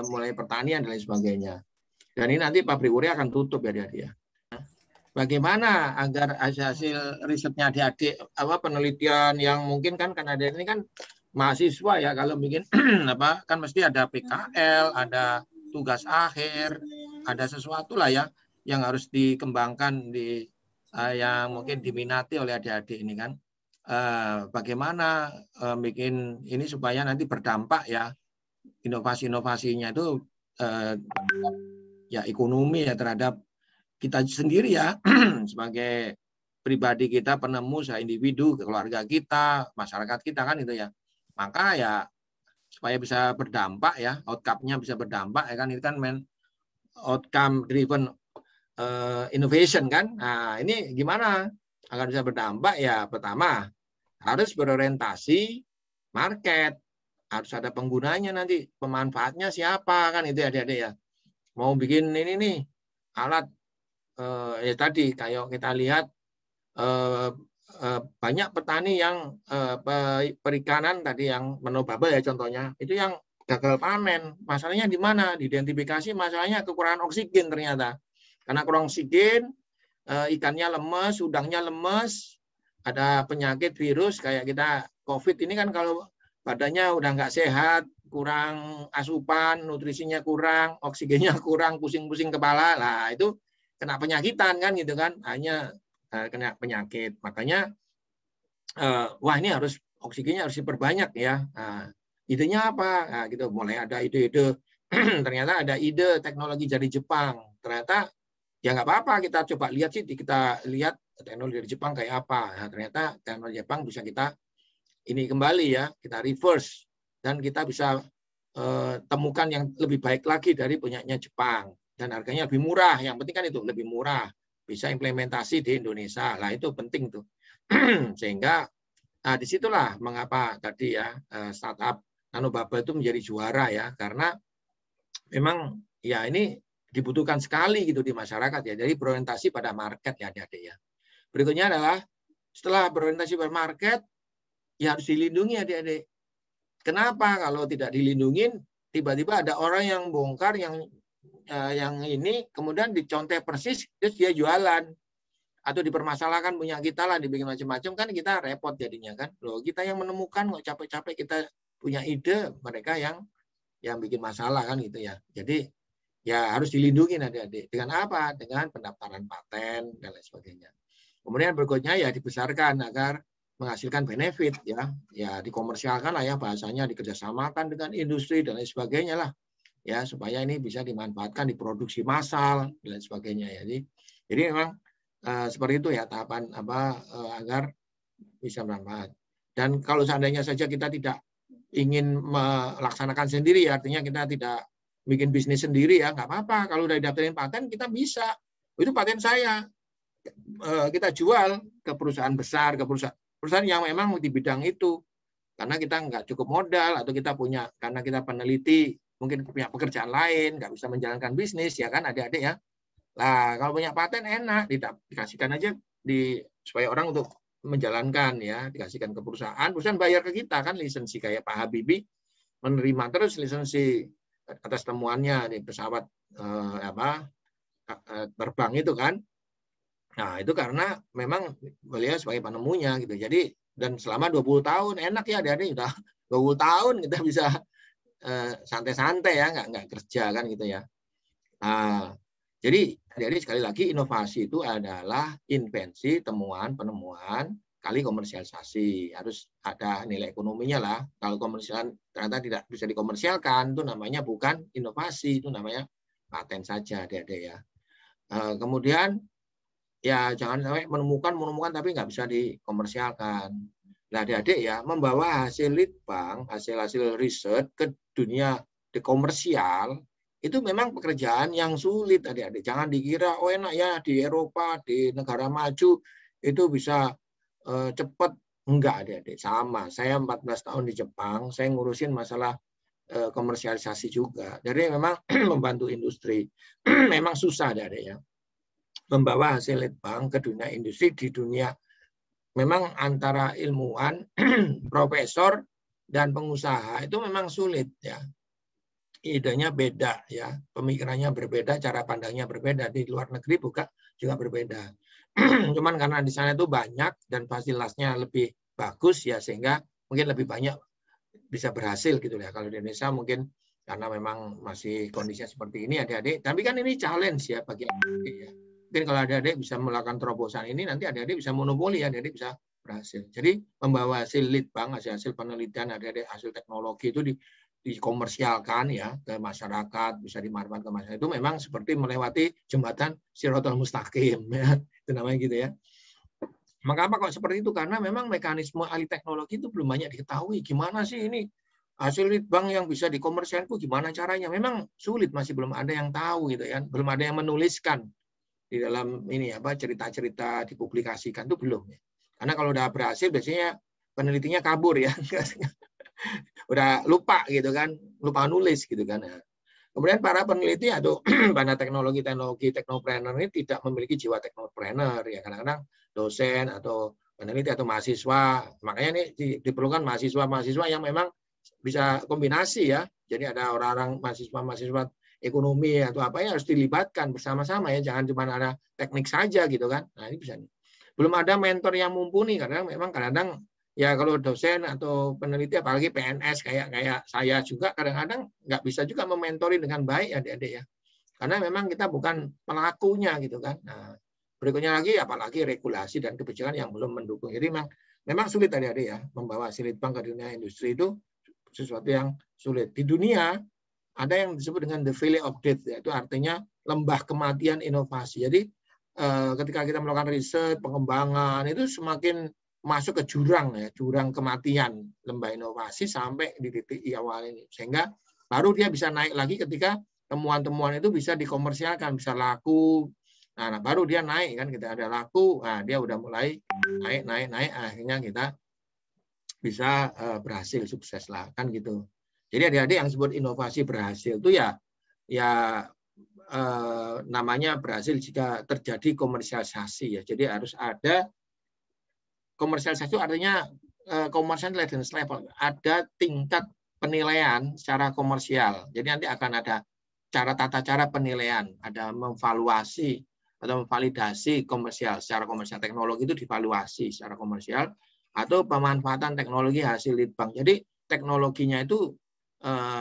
mulai pertanian dan lain sebagainya. Dan ini nanti pabrik urea akan tutup ya dia. Bagaimana agar hasil risetnya adik-adik penelitian yang mungkin kan karena ini kan mahasiswa ya kalau bikin apa kan mesti ada PKL, ada tugas akhir, ada sesuatu lah ya yang harus dikembangkan di yang mungkin diminati oleh adik-adik ini kan. Bagaimana bikin ini supaya nanti berdampak ya inovasi-inovasinya itu ya ekonomi ya terhadap kita sendiri ya sebagai pribadi kita, penemu, individu, keluarga kita, masyarakat kita kan itu ya. Maka ya supaya bisa berdampak ya, outcome-nya bisa berdampak ya kan, ini kan outcome driven innovation kan. Nah, ini gimana agar bisa berdampak ya? Pertama, harus berorientasi market, harus ada penggunanya nanti, pemanfaatnya siapa kan itu adik-adik ya. Mau bikin ini nih alat ya tadi kayak kita lihat banyak petani yang perikanan tadi yang nanobubble ya contohnya, itu yang gagal panen. Masalahnya di mana? Diidentifikasi masalahnya kekurangan oksigen ternyata. Karena kurang oksigen, ikannya lemes, udangnya lemes, ada penyakit virus kayak kita COVID ini kan kalau badannya udah nggak sehat, kurang asupan, nutrisinya kurang, oksigennya kurang, pusing-pusing kepala, lah itu kena penyakitan kan gitu kan, hanya kena penyakit. Makanya wah ini harus oksigennya harus diperbanyak ya. Nah, idenya apa? Nah, gitu mulai ada ide-ide. Ternyata ada ide teknologi dari Jepang. Ternyata ya nggak apa-apa, kita coba lihat sih, kita lihat teknologi dari Jepang kayak apa. Nah, ternyata teknologi Jepang bisa kita ini kembali ya, kita reverse dan kita bisa temukan yang lebih baik lagi dari punyanya Jepang dan harganya lebih murah. Yang penting kan itu lebih murah, bisa implementasi di Indonesia. Lah itu penting tuh. Sehingga disitulah mengapa tadi ya startup nanobubble itu menjadi juara ya, karena memang ya ini dibutuhkan sekali gitu di masyarakat ya. Jadi berorientasi pada market ya adik-adik ya. Berikutnya adalah setelah berorientasi pada market, ya harus dilindungi adik-adik. Kenapa? Kalau tidak dilindungin, tiba-tiba ada orang yang bongkar yang ini, kemudian dicontek persis, terus dia jualan. Atau dipermasalahkan punya kita lah, dibikin macam-macam, kan kita repot jadinya kan. Loh, kita yang menemukan, kok capek-capek kita punya ide, mereka yang bikin masalah kan gitu ya. Jadi ya harus dilindungi adik-adik. Dengan apa? Dengan pendaftaran paten dan lain sebagainya. Kemudian berikutnya ya dibesarkan agar menghasilkan benefit ya, dikomersialkan lah ya bahasanya, dikerjasamakan dengan industri dan lain sebagainya lah ya, supaya ini bisa dimanfaatkan di produksi massal dan lain sebagainya ya. Jadi memang seperti itu ya tahapan agar bisa bermanfaat. Dan kalau seandainya saja kita tidak ingin melaksanakan sendiri, artinya kita tidak bikin bisnis sendiri ya, nggak apa-apa. Kalau udah didaftarin paten kita bisa, itu paten saya, kita jual ke perusahaan besar, ke perusahaan yang memang di bidang itu, karena kita nggak cukup modal, atau kita punya, karena kita peneliti mungkin punya pekerjaan lain, nggak bisa menjalankan bisnis ya kan adik-adik ya. Nah kalau punya paten enak, dikasihkan aja supaya orang untuk menjalankan ya, dikasihkan ke perusahaan bayar ke kita kan lisensi, kayak Pak Habibie menerima terus lisensi atas temuannya di pesawat terbang itu kan. Nah, itu karena memang beliau sebagai penemunya gitu. Jadi dan selama 20 tahun enak ya adik-adik, udah 20 tahun kita bisa santai-santai ya, nggak kerja kan gitu ya. Nah, jadi adik-adik sekali lagi inovasi itu adalah invensi, temuan, penemuan kali komersialisasi. Harus ada nilai ekonominya lah. Kalau komersial ternyata tidak bisa dikomersialkan, itu namanya bukan inovasi, itu namanya paten saja adik-adik ya. Kemudian ya jangan sampai menemukan tapi nggak bisa dikomersialkan. Nah adik-adik ya, membawa hasil litbang, hasil riset ke dunia di komersial, itu memang pekerjaan yang sulit adik-adik. Jangan dikira oh enak ya di Eropa, di negara maju itu bisa cepat. Enggak adik-adik, sama. Saya 14 tahun di Jepang, saya ngurusin masalah komersialisasi juga. Jadi memang membantu industri. Memang susah adik-adik ya. Membawa hasil litbang ke dunia industri, di dunia memang antara ilmuwan, profesor dan pengusaha itu memang sulit ya. Idenya beda ya, pemikirannya berbeda, cara pandangnya berbeda. Di luar negeri juga berbeda. Cuman karena di sana itu banyak dan fasilitasnya lebih bagus ya, sehingga mungkin lebih banyak bisa berhasil gitu ya. Kalau di Indonesia mungkin karena memang masih kondisinya seperti ini adik-adik. Tapi kan ini challenge ya bagi adik-adik ya. Mungkin kalau adik-adik bisa melakukan terobosan ini, nanti adik-adik bisa monopoli, adik-adik bisa berhasil. Jadi membawa hasil litbang, hasil penelitian, adik-adik hasil teknologi itu dikomersialkan ya ke masyarakat, bisa dimanfaatkan ke masyarakat. Itu memang seperti melewati jembatan Shiratal Mustaqim ya. Itu namanya gitu ya. Maka apa kok seperti itu? Karena memang mekanisme ahli teknologi itu belum banyak diketahui. Gimana sih ini hasil litbang yang bisa dikomersialkan, gimana caranya? Memang sulit, masih belum ada yang tahu gitu ya. Belum ada yang menuliskan di dalam ini cerita-cerita dipublikasikan, itu belum ya. Karena kalau udah berhasil biasanya penelitinya kabur ya. Udah lupa gitu kan, lupa nulis gitu kan. Kemudian para peneliti atau para teknopreneur ini tidak memiliki jiwa teknopreneur ya. Kadang-kadang dosen atau peneliti atau mahasiswa, makanya ini diperlukan mahasiswa yang memang bisa kombinasi ya. Jadi ada orang-orang mahasiswa ekonomi atau apa yang harus dilibatkan bersama-sama ya, jangan cuma ada teknik saja gitu kan. Nah ini bisa nih. Belum ada mentor yang mumpuni, karena memang kadang-kadang ya kalau dosen atau peneliti apalagi PNS kayak saya juga kadang-kadang nggak bisa juga mementori dengan baik adik-adik ya. Karena memang kita bukan pelakunya gitu kan. Nah, berikutnya lagi apalagi regulasi dan kebijakan yang belum mendukung. Jadi memang sulit adik-adik ya membawa Silitbang ke dunia industri itu sesuatu yang sulit. Di dunia ada yang disebut dengan the valley of death, yaitu artinya lembah kematian inovasi. Jadi ketika kita melakukan riset, pengembangan itu semakin masuk ke jurang ya, jurang kematian lembah inovasi sampai di titik awal ini. Sehingga baru dia bisa naik lagi ketika temuan-temuan itu bisa dikomersialkan, bisa laku. Nah, baru dia naik kan, kita ada laku, nah dia udah mulai naik, akhirnya kita bisa berhasil sukses lah kan gitu. Jadi adik-adik yang disebut inovasi berhasil itu ya namanya berhasil jika terjadi komersialisasi ya. Jadi harus ada komersialisasi itu artinya commercial intelligence level, ada tingkat penilaian secara komersial. Jadi nanti akan ada tata cara penilaian, ada memvaluasi atau memvalidasi komersial secara komersial, teknologi itu divaluasi secara komersial, atau pemanfaatan teknologi hasil litbang. Jadi teknologinya itu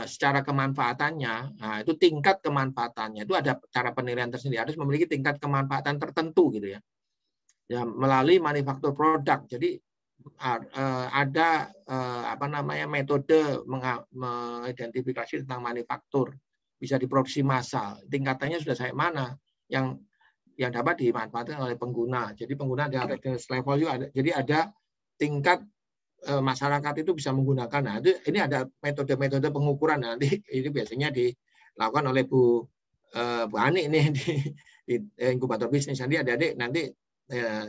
secara kemanfaatannya, nah itu tingkat kemanfaatannya itu ada cara penilaian tersendiri, harus memiliki tingkat kemanfaatan tertentu gitu ya. Ya melalui manufaktur produk. Jadi ada metode mengidentifikasi tentang manufaktur, bisa diproduksi massal, tingkatannya sudah sampai mana yang dapat dimanfaatkan oleh pengguna. Jadi pengguna ada readiness level juga ada. Jadi ada tingkat masyarakat itu bisa menggunakan. Nah, ini ada metode-metode pengukuran. Nah, nanti ini biasanya dilakukan oleh Bu Ani ini di inkubator bisnis. Nanti adik-adik nanti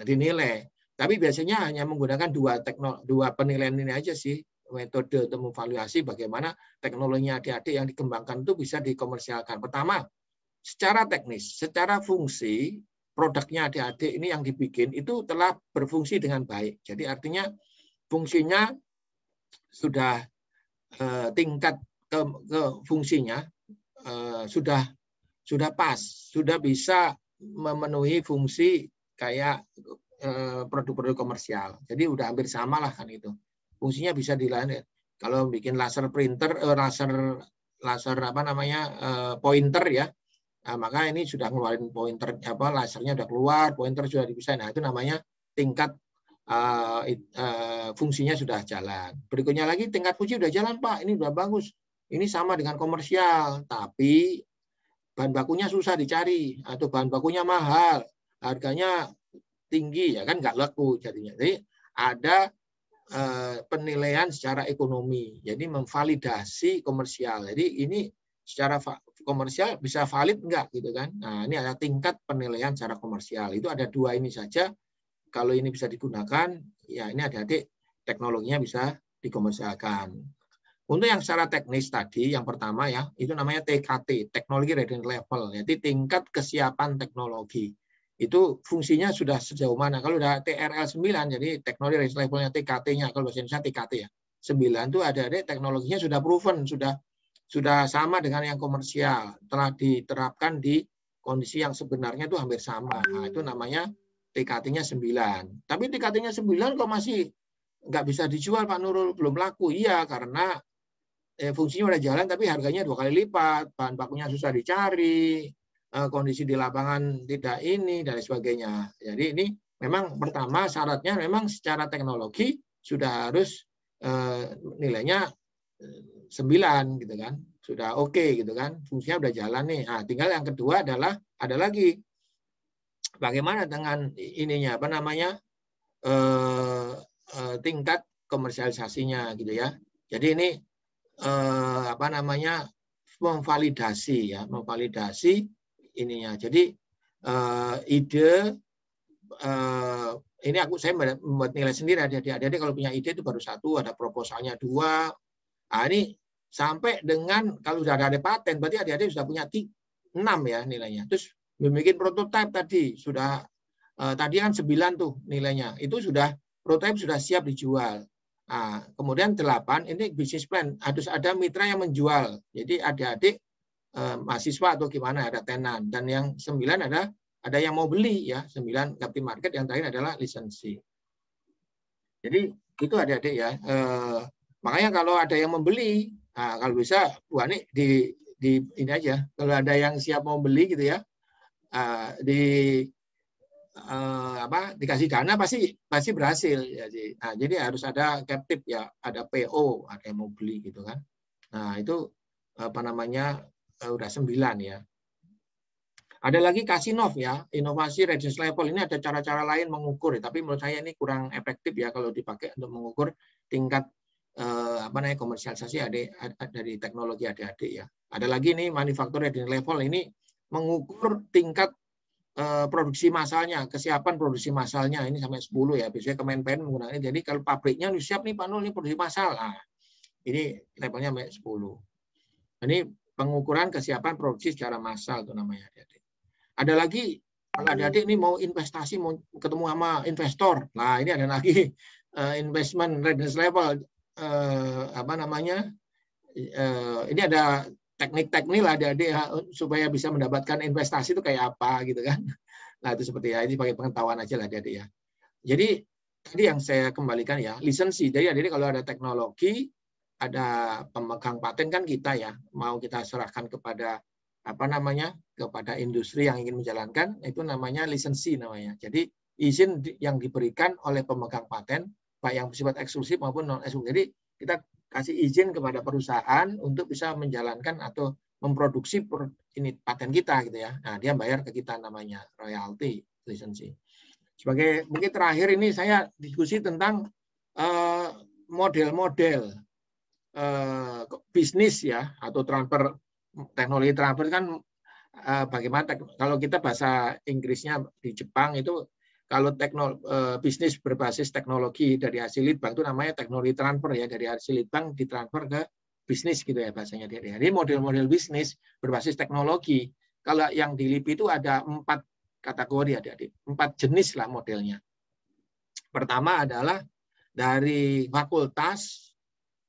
dinilai. Tapi biasanya hanya menggunakan dua penilaian ini aja sih, metode untuk memvaluasi bagaimana teknologinya adik-adik yang dikembangkan itu bisa dikomersialkan. Pertama, secara teknis, secara fungsi, produknya adik-adik ini yang dibikin itu telah berfungsi dengan baik. Jadi artinya fungsinya sudah tingkat ke fungsinya sudah pas, sudah bisa memenuhi fungsi kayak produk-produk komersial. Jadi udah hampir sama lah kan itu. Fungsinya bisa dilayani. Kalau bikin laser printer, laser pointer ya, nah, maka ini sudah ngeluarin pointer lasernya udah keluar, pointer sudah dipisahin. Nah itu namanya tingkat fungsinya sudah jalan. Berikutnya lagi tingkat fungsi udah jalan Pak, ini udah bagus. Ini sama dengan komersial, tapi bahan bakunya susah dicari atau bahan bakunya mahal, harganya tinggi ya kan nggak laku jadinya. Jadi ada penilaian secara ekonomi, jadi memvalidasi komersial. Jadi ini secara komersial bisa valid nggak gitu kan? Nah ini ada tingkat penilaian secara komersial. Itu ada dua ini saja. Kalau ini bisa digunakan, ya ini adik-adik teknologinya bisa dikomersialkan. Untuk yang secara teknis tadi, yang pertama ya, itu namanya TKT, Technology Readiness Level. Jadi tingkat kesiapan teknologi. Itu fungsinya sudah sejauh mana. Kalau udah TRL 9, jadi Technology Readiness Level-nya TKT-nya, kalau bahasa Indonesia TKT ya. 9 itu adik-adik teknologinya sudah proven, sudah sama dengan yang komersial. Telah diterapkan di kondisi yang sebenarnya itu hampir sama. Nah, itu namanya TKT-nya 9. Tapi TKT-nya 9 kok masih nggak bisa dijual Pak Nurul, belum laku. Iya, karena fungsinya udah jalan tapi harganya 2 kali lipat, bahan bakunya susah dicari, kondisi di lapangan tidak ini, dan sebagainya. Jadi ini memang pertama syaratnya memang secara teknologi sudah harus nilainya 9 gitu kan. Sudah oke gitu kan, fungsinya udah jalan nih. Nah, tinggal yang kedua adalah ada lagi bagaimana dengan ininya tingkat komersialisasinya gitu ya. Jadi ini memvalidasi ininya. Jadi ide ini saya membuat nilai sendiri. Adik-adik kalau punya ide itu baru 1, ada proposalnya 2. Nah, ini sampai dengan kalau sudah ada paten berarti adik-adik sudah punya 6 ya nilainya. Terus bikin prototipe tadi sudah tadi kan 9 tuh nilainya. Itu sudah prototipe sudah siap dijual. Nah, kemudian 8 ini bisnis plan, harus ada mitra yang menjual. Jadi adik-adik mahasiswa atau gimana ada tenan, dan yang 9 ada yang mau beli ya, 9 captive market, yang terakhir adalah lisensi. Jadi Itu adik-adik ya. Makanya kalau ada yang membeli, nah, kalau bisa Bu Ani di ini aja. Kalau ada yang siap mau beli gitu ya, dikasih dana pasti berhasil ya. Nah, jadi harus ada captive ya, ada PO, ada yang mau beli gitu kan. Nah, itu apa namanya udah 9 ya. Ada lagi Casinov ya, inovasi readiness level. Ini ada cara-cara lain mengukur, tapi menurut saya ini kurang efektif ya kalau dipakai untuk mengukur tingkat komersialisasi dari teknologi adik-adik ya. Ada lagi nih manufacturing readiness level, ini mengukur tingkat produksi massalnya, kesiapan produksi massalnya, ini sampai 10 ya. Biasanya Kemenpen menggunakan ini. Jadi kalau pabriknya siap nih Pak Nul, ini produksi massal. Nah, ini levelnya sampai 10. Ini pengukuran kesiapan produksi secara massal itu namanya adik-adik. Ada lagi kalau adik-adik ini mau investasi, mau ketemu sama investor. Nah, ini ada lagi investment readiness level. Ini ada teknik-teknik lah adik-adik supaya bisa mendapatkan investasi itu kayak apa gitu kan. Nah, itu seperti ya, ini sebagai pengetahuan aja lah adik-adik ya. Jadi tadi yang saya kembalikan ya, lisensi. Jadi adik-adik kalau ada teknologi, ada pemegang paten kan kita ya, mau kita serahkan kepada kepada industri yang ingin menjalankan, itu namanya lisensi namanya. Jadi izin yang diberikan oleh pemegang paten, baik yang bersifat eksklusif maupun non eksklusif. Jadi kita kasih izin kepada perusahaan untuk bisa menjalankan atau memproduksi ini paten kita gitu ya. Nah, dia bayar ke kita namanya royalti lisensi. Sebagai mungkin terakhir ini saya diskusi tentang model-model bisnis ya, atau transfer teknologi transfer kan bagaimana kalau kita bahasa Inggrisnya di Jepang itu kalau bisnis berbasis teknologi dari hasil litbang itu namanya teknologi transfer ya, dari hasil litbang ditransfer ke bisnis gitu ya bahasanya dia. Jadi model-model bisnis berbasis teknologi. Kalau yang di LIPI itu ada 4 kategori adik-adik, 4 jenis lah modelnya. Pertama adalah dari fakultas,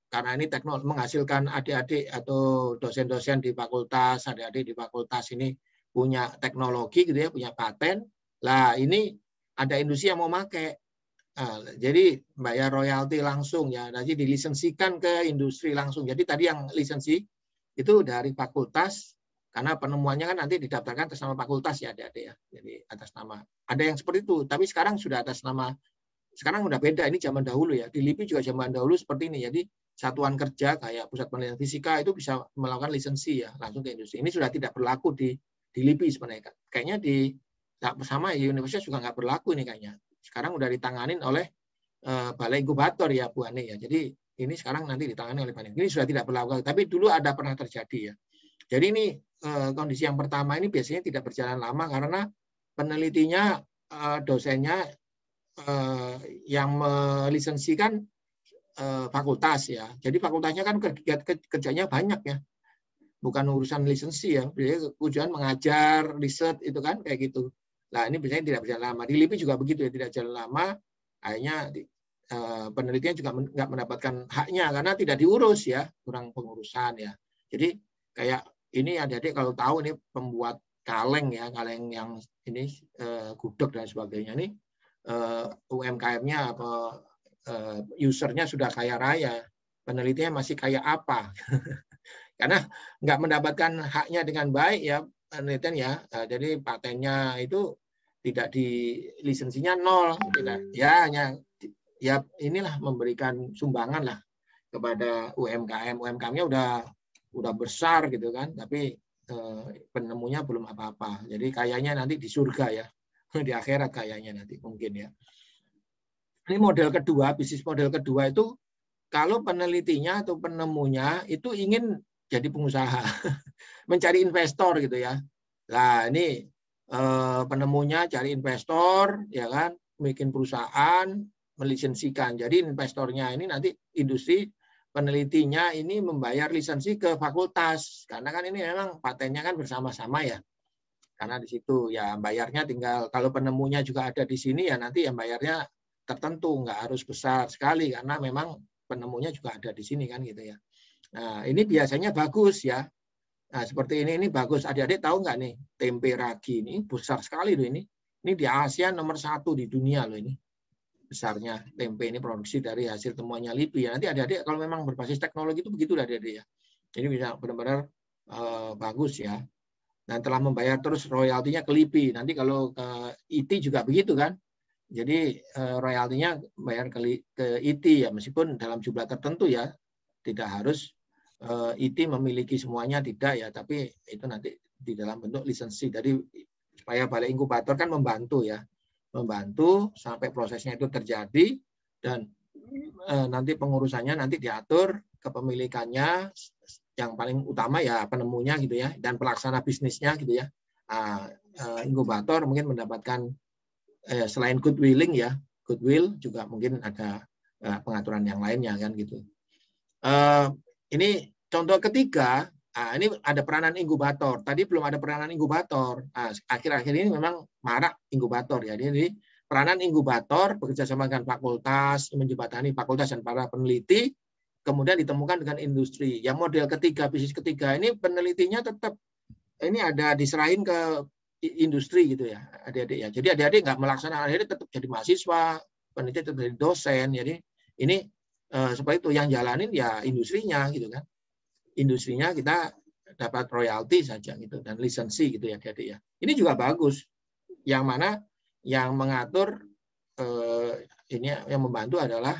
karena ini teknologi menghasilkan adik-adik atau dosen-dosen di fakultas, adik-adik di fakultas ini punya teknologi gitu ya, punya paten. Lah ini ada industri yang mau pakai. Nah, jadi bayar royalti langsung ya, nanti dilisensikan ke industri langsung. Jadi tadi yang lisensi itu dari fakultas, karena penemuannya kan nanti didaftarkan atas nama fakultas ya adik-adik ya. Jadi atas nama. Ada yang seperti itu, tapi sekarang sudah atas nama. Sekarang udah beda, ini zaman dahulu ya. Di LIPI juga zaman dahulu seperti ini. Jadi satuan kerja kayak pusat penelitian fisika itu bisa melakukan lisensi ya langsung ke industri. Ini sudah tidak berlaku di LIPI sebenarnya. Kayaknya di sama universitas juga nggak berlaku ini kayaknya. Sekarang udah ditanganin oleh balai inkubator ya Bu Ani ya. Jadi ini sekarang nanti ditangani oleh balai. Ini sudah tidak berlaku. Tapi dulu ada pernah terjadi ya. Jadi ini kondisi yang pertama ini biasanya tidak berjalan lama karena penelitinya dosennya yang melisensikan fakultas ya. Jadi fakultasnya kan kerjanya banyak ya. Bukan urusan lisensi ya. Jadi tujuan mengajar, riset itu kan kayak gitu. Nah, ini biasanya tidak berjalan lama. Di LIPI juga begitu ya, tidak jalan lama. Akhirnya penelitian juga nggak mendapatkan haknya karena tidak diurus ya, kurang pengurusan ya. Jadi kayak ini adik-adik kalau tahu ini pembuat kaleng ya, kaleng yang ini gudeg dan sebagainya ini UMKM-nya apa usernya sudah kaya raya, penelitiannya masih kayak apa? Karena nggak mendapatkan haknya dengan baik ya penelitian ya, jadi patennya itu tidak di lisensinya 0, tidak ya hanya ya inilah memberikan sumbangan lah kepada UMKM, UMKM-nya udah besar gitu kan, tapi penemunya belum apa-apa, jadi kayaknya nanti di surga ya, di akhirat kayaknya nanti mungkin ya. Ini model kedua, bisnis model kedua itu kalau penelitinya atau penemunya itu ingin jadi pengusaha, mencari investor gitu ya. Nah ini penemunya cari investor, ya kan, bikin perusahaan, melisensikan. Jadi investornya ini nanti industri penelitinya ini membayar lisensi ke fakultas, karena kan ini memang patennya kan bersama-sama ya. Karena di situ ya bayarnya tinggal kalau penemunya juga ada di sini ya nanti yang bayarnya tertentu, nggak harus besar sekali karena memang penemunya juga ada di sini kan gitu ya. Nah ini biasanya bagus ya. Nah seperti ini bagus. Adik-adik tahu nggak nih tempe ragi ini besar sekali loh ini. Ini di Asia nomor 1 di dunia loh ini. besarnya tempe ini produksi dari hasil temuannya LIPI. Ya, nanti adik-adik kalau memang berbasis teknologi itu begitu adik-adik ya. Jadi bisa benar-benar bagus ya. Dan telah membayar terus royaltinya ke LIPI. Nanti kalau ke IT juga begitu kan. Jadi royaltinya bayar ke IT ya, meskipun dalam jumlah tertentu ya. Tidak harus IT memiliki semuanya, tidak ya. Tapi itu nanti di dalam bentuk lisensi. Jadi supaya balai inkubator kan membantu ya. Membantu sampai prosesnya itu terjadi dan nanti pengurusannya nanti diatur, kepemilikannya yang paling utama ya penemunya gitu ya, dan pelaksana bisnisnya gitu ya. Inkubator mungkin mendapatkan selain goodwilling ya, goodwill juga mungkin ada pengaturan yang lainnya kan gitu. Ini contoh ketiga. Ini ada peranan inkubator. Tadi belum ada peranan inkubator. Akhir-akhir ini memang marak inkubator ya. Jadi peranan inkubator bekerja sama dengan fakultas, menjembatani fakultas dan para peneliti, kemudian ditemukan dengan industri. Yang model ketiga, bisnis ketiga ini penelitinya tetap ini ada diserahin ke industri gitu ya, adik-adik ya. Jadi adik-adik nggak melaksanakan, adik-adik tetap jadi mahasiswa, peneliti tetap jadi dosen. Jadi ini seperti itu, yang jalanin ya industrinya gitu kan. Industrinya kita dapat royalti saja gitu dan lisensi gitu ya adik-adik ya. Ini juga bagus. Yang mana yang mengatur ini yang membantu adalah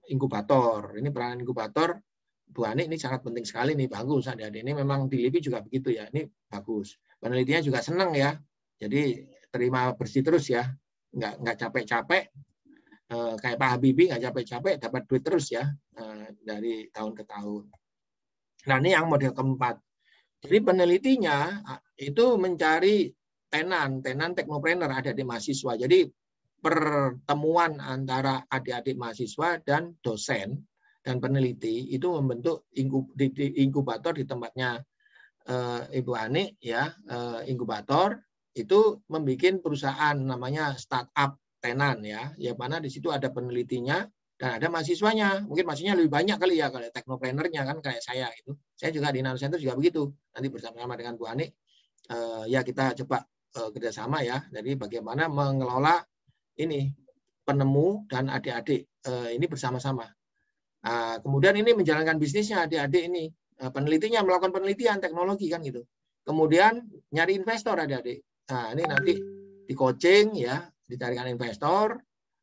inkubator. Ini peranan inkubator Bu Ani ini sangat penting sekali nih, bagus adik-adik. Ini memang di LIPI juga begitu ya. Ini bagus. Penelitinya juga senang ya. Jadi terima bersih terus ya. Nggak capek-capek. Kayak Pak Habibie nggak capek-capek, dapat duit terus ya dari tahun ke tahun. Nah, ini yang model keempat. Jadi penelitinya itu mencari tenan teknopreneur adik-adik mahasiswa. Jadi pertemuan antara adik-adik mahasiswa dan dosen dan peneliti itu membentuk inkubator di tempatnya Ibu Ani ya, inkubator itu membuat perusahaan namanya startup tenan ya. Ya mana di situ ada penelitinya dan ada mahasiswanya. Mungkin mahasiswanya lebih banyak kali ya, kalau teknopreneurnya kan kayak saya itu. Saya juga di Nano Center juga begitu. Nanti bersama-sama dengan Bu Ani, ya kita coba kerjasama ya. Jadi bagaimana mengelola ini penemu dan adik-adik ini bersama-sama. Kemudian ini menjalankan bisnisnya adik-adik ini. Penelitinya melakukan penelitian teknologi kan gitu. Kemudian nyari investor adik-adik. Nah ini nanti di coaching ya, dicarikan investor.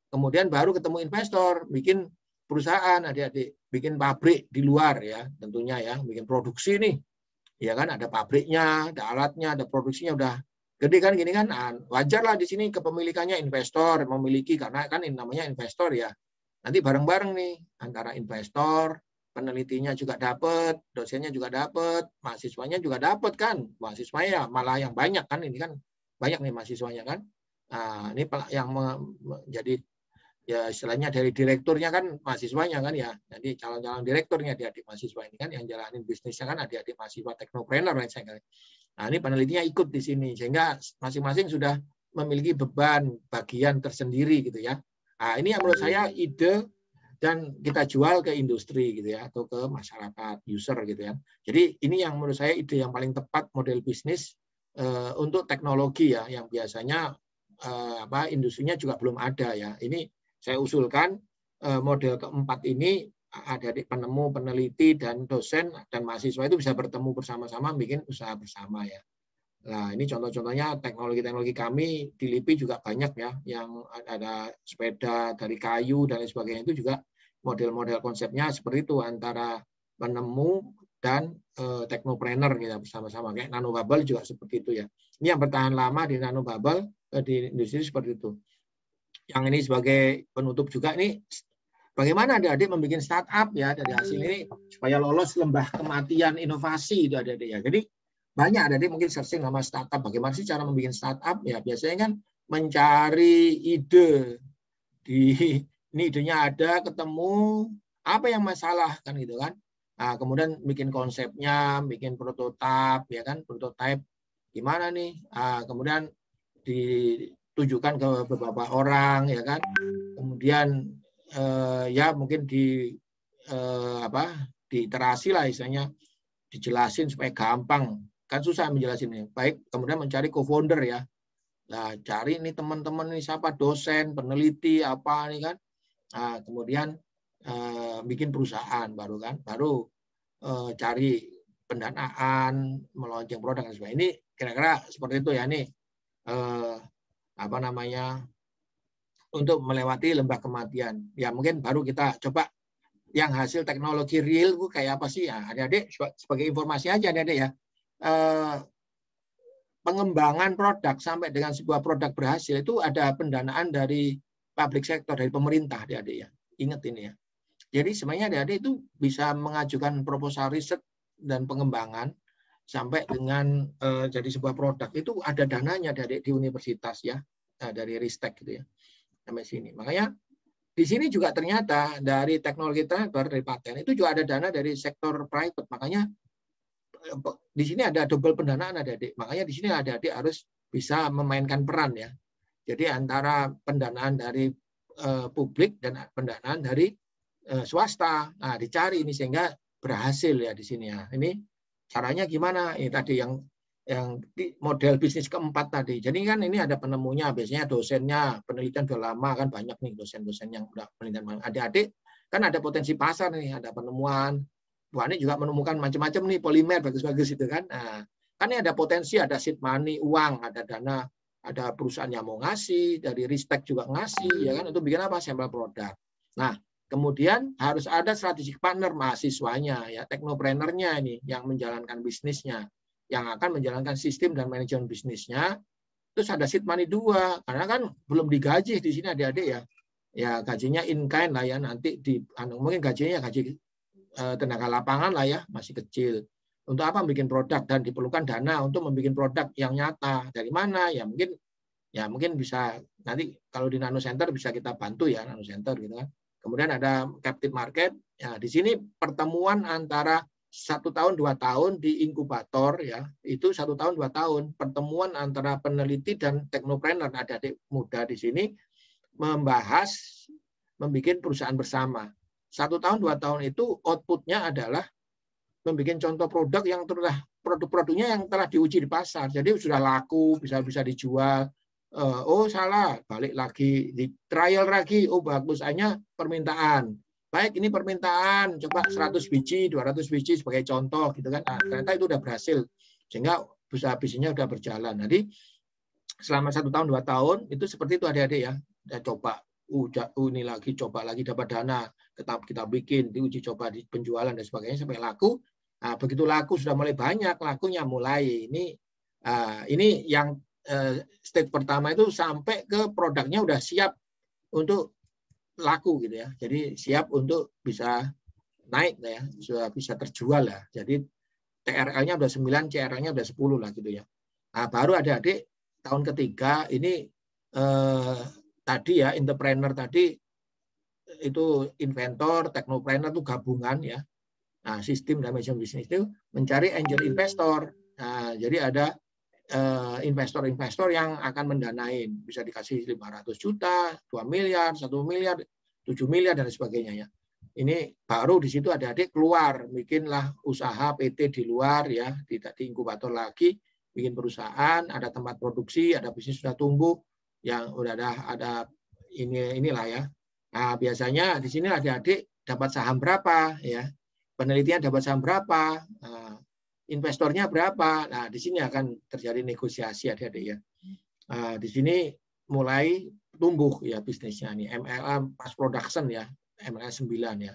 Kemudian baru ketemu investor, bikin perusahaan adik-adik, bikin pabrik di luar ya, tentunya ya, bikin produksi nih, ya kan ada pabriknya, ada alatnya, ada produksinya udah gede kan gini kan, wajar lah di sini kepemilikannya investor memiliki karena kan ini namanya investor ya. Nanti bareng-bareng nih antara investor, penelitinya juga dapat, dosennya juga dapat, mahasiswanya juga dapat kan, mahasiswanya malah yang banyak kan ini kan banyak nih mahasiswanya kan. Nah, ini yang menjadi ya istilahnya dari direkturnya kan mahasiswanya kan ya. Jadi calon-calon direkturnya adik-adik mahasiswa ini kan yang jalanin bisnisnya kan adik-adik mahasiswa teknopreneur. Nah ini penelitinya ikut di sini sehingga masing-masing sudah memiliki beban bagian tersendiri gitu ya. Nah ini yang menurut saya ide dan kita jual ke industri gitu ya atau ke masyarakat user gitu ya. Jadi ini yang menurut saya ide yang paling tepat model bisnis untuk teknologi ya yang biasanya industrinya juga belum ada ya. Ini saya usulkan model keempat ini ada di penemu, peneliti, dan dosen dan mahasiswa itu bisa bertemu bersama-sama bikin usaha bersama ya. Nah ini contoh-contohnya teknologi-teknologi kami di LIPI juga banyak ya, yang ada sepeda dari kayu dan lain sebagainya itu juga model-model konsepnya seperti itu antara penemu dan teknopreneur kita bersama-sama kayak nanobubble juga seperti itu ya. Ini yang bertahan lama di nanobubble di industri seperti itu. Yang ini sebagai penutup juga ini bagaimana adik-adik membuat startup ya dari hasil ini supaya lolos lembah kematian inovasi itu adik-adik ya. Jadi banyak adik-adik mungkin searching nama startup, bagaimana sih cara membuat startup ya, biasanya kan mencari ide ini idenya ada, ketemu apa yang masalah kan gitu kan. Nah, kemudian bikin konsepnya, bikin prototipe ya kan, prototipe gimana nih. Kemudian ditujukan ke beberapa orang ya kan. Kemudian ya mungkin diiterasi lah istilahnya, dijelasin supaya gampang. Kan susah menjelasinnya. Baik, kemudian mencari co-founder ya. Nah, cari nih teman-teman nih siapa dosen, peneliti apa nih kan. Nah, kemudian bikin perusahaan baru kan, baru cari pendanaan, meluncurkan produk dan sebagainya. Ini kira-kira seperti itu ya nih. Apa namanya, untuk melewati lembah kematian. Ya mungkin baru kita coba yang hasil teknologi real itu kayak apa sih ya. Adik-adik sebagai informasi aja adik-adik ya. Pengembangan produk sampai dengan sebuah produk berhasil itu ada pendanaan dari public sector, dari pemerintah adik-adik ya. Ingat ini ya. Jadi sebenarnya adik-adik itu bisa mengajukan proposal riset dan pengembangan sampai dengan jadi sebuah produk itu ada dananya adik-adik di universitas ya, dari Ristek gitu ya. Sampai sini. Makanya di sini juga ternyata dari teknologi transfer, dari paten itu juga ada dana dari sektor private. Makanya di sini ada double pendanaan adik-adik. Makanya di sini adik-adik harus bisa memainkan peran ya. Jadi antara pendanaan dari publik dan pendanaan dari swasta. Nah, dicari ini sehingga berhasil ya di sini ya. Ini caranya gimana? Ini tadi yang model bisnis keempat tadi. Jadi kan ini ada penemunya, biasanya dosennya, penelitian sudah lama kan banyak nih dosen-dosen yang udah penelitian. Adik-adik kan ada potensi pasar nih, ada penemuan. Wah, ini juga menemukan macam-macam nih polimer bagus-bagus itu kan. Nah, kan ini ada potensi, ada seed money, uang, ada dana, ada perusahaan yang mau ngasih, dari Ristek juga ngasih, ya kan, untuk bikin apa? Sampel produk. Nah, kemudian harus ada strategic partner mahasiswanya, ya teknoprenernya ini yang menjalankan bisnisnya, yang akan menjalankan sistem dan manajemen bisnisnya. Terus ada seed money 2, karena kan belum digaji di sini adik-adik ya. Ya gajinya in kind lah ya, nanti di mungkin gajinya gaji tenaga lapangan lah ya, masih kecil. Untuk apa bikin produk dan diperlukan dana untuk membuat produk yang nyata. Dari mana? Ya mungkin bisa nanti kalau di Nano Center bisa kita bantu ya, Nano Center gitu kan. Kemudian ada captive market. Ya, di sini pertemuan antara 1 tahun 2 tahun di inkubator ya, itu 1 tahun 2 tahun pertemuan antara peneliti dan teknopreneur, adik-adik muda di sini membahas membuat perusahaan bersama. 1 tahun 2 tahun itu outputnya adalah membuat contoh produk yang telah produk-produknya yang telah diuji di pasar, jadi sudah laku, bisa dijual. Oh salah, balik lagi di trial lagi, oh bagus, hanya permintaan. Baik, ini permintaan, coba 100 biji, 200 biji sebagai contoh, gitu kan. Nah, ternyata itu udah berhasil, sehingga usaha bisnisnya udah berjalan. Jadi, selama 1 tahun, 2 tahun, itu seperti itu adik-adik ya. Kita coba, ini lagi, coba lagi dapat dana, kita bikin, diuji coba di penjualan dan sebagainya, sampai laku. Nah, begitu laku, sudah mulai banyak, lakunya mulai. Ini yang stage pertama itu sampai ke produknya udah siap untuk laku gitu ya. Jadi siap untuk bisa naik ya, sudah bisa terjual lah. Jadi TRL-nya udah 9, CRL-nya udah 10 lah gitu ya. Nah, baru adik-adik tahun ketiga ini tadi ya, entrepreneur tadi itu inventor, teknopreneur itu gabungan ya. Nah, sistem dan manajemen bisnis itu mencari angel investor. Nah, jadi ada investor-investor yang akan mendanain, bisa dikasih 500 juta, 2 miliar, 1 miliar, 7 miliar dan sebagainya ya. Ini baru di situ adik-adik keluar, bikinlah usaha PT di luar ya, tidak di inkubator lagi, bikin perusahaan, ada tempat produksi, ada bisnis sudah tumbuh, yang udah ada inilah ya. Nah, biasanya di sini adik-adik dapat saham berapa ya, penelitian dapat saham berapa. Investornya berapa? Nah, di sini akan terjadi negosiasi adik-adik ya. Di sini mulai tumbuh ya bisnisnya nih, MLM mass production ya, MLM 9 ya.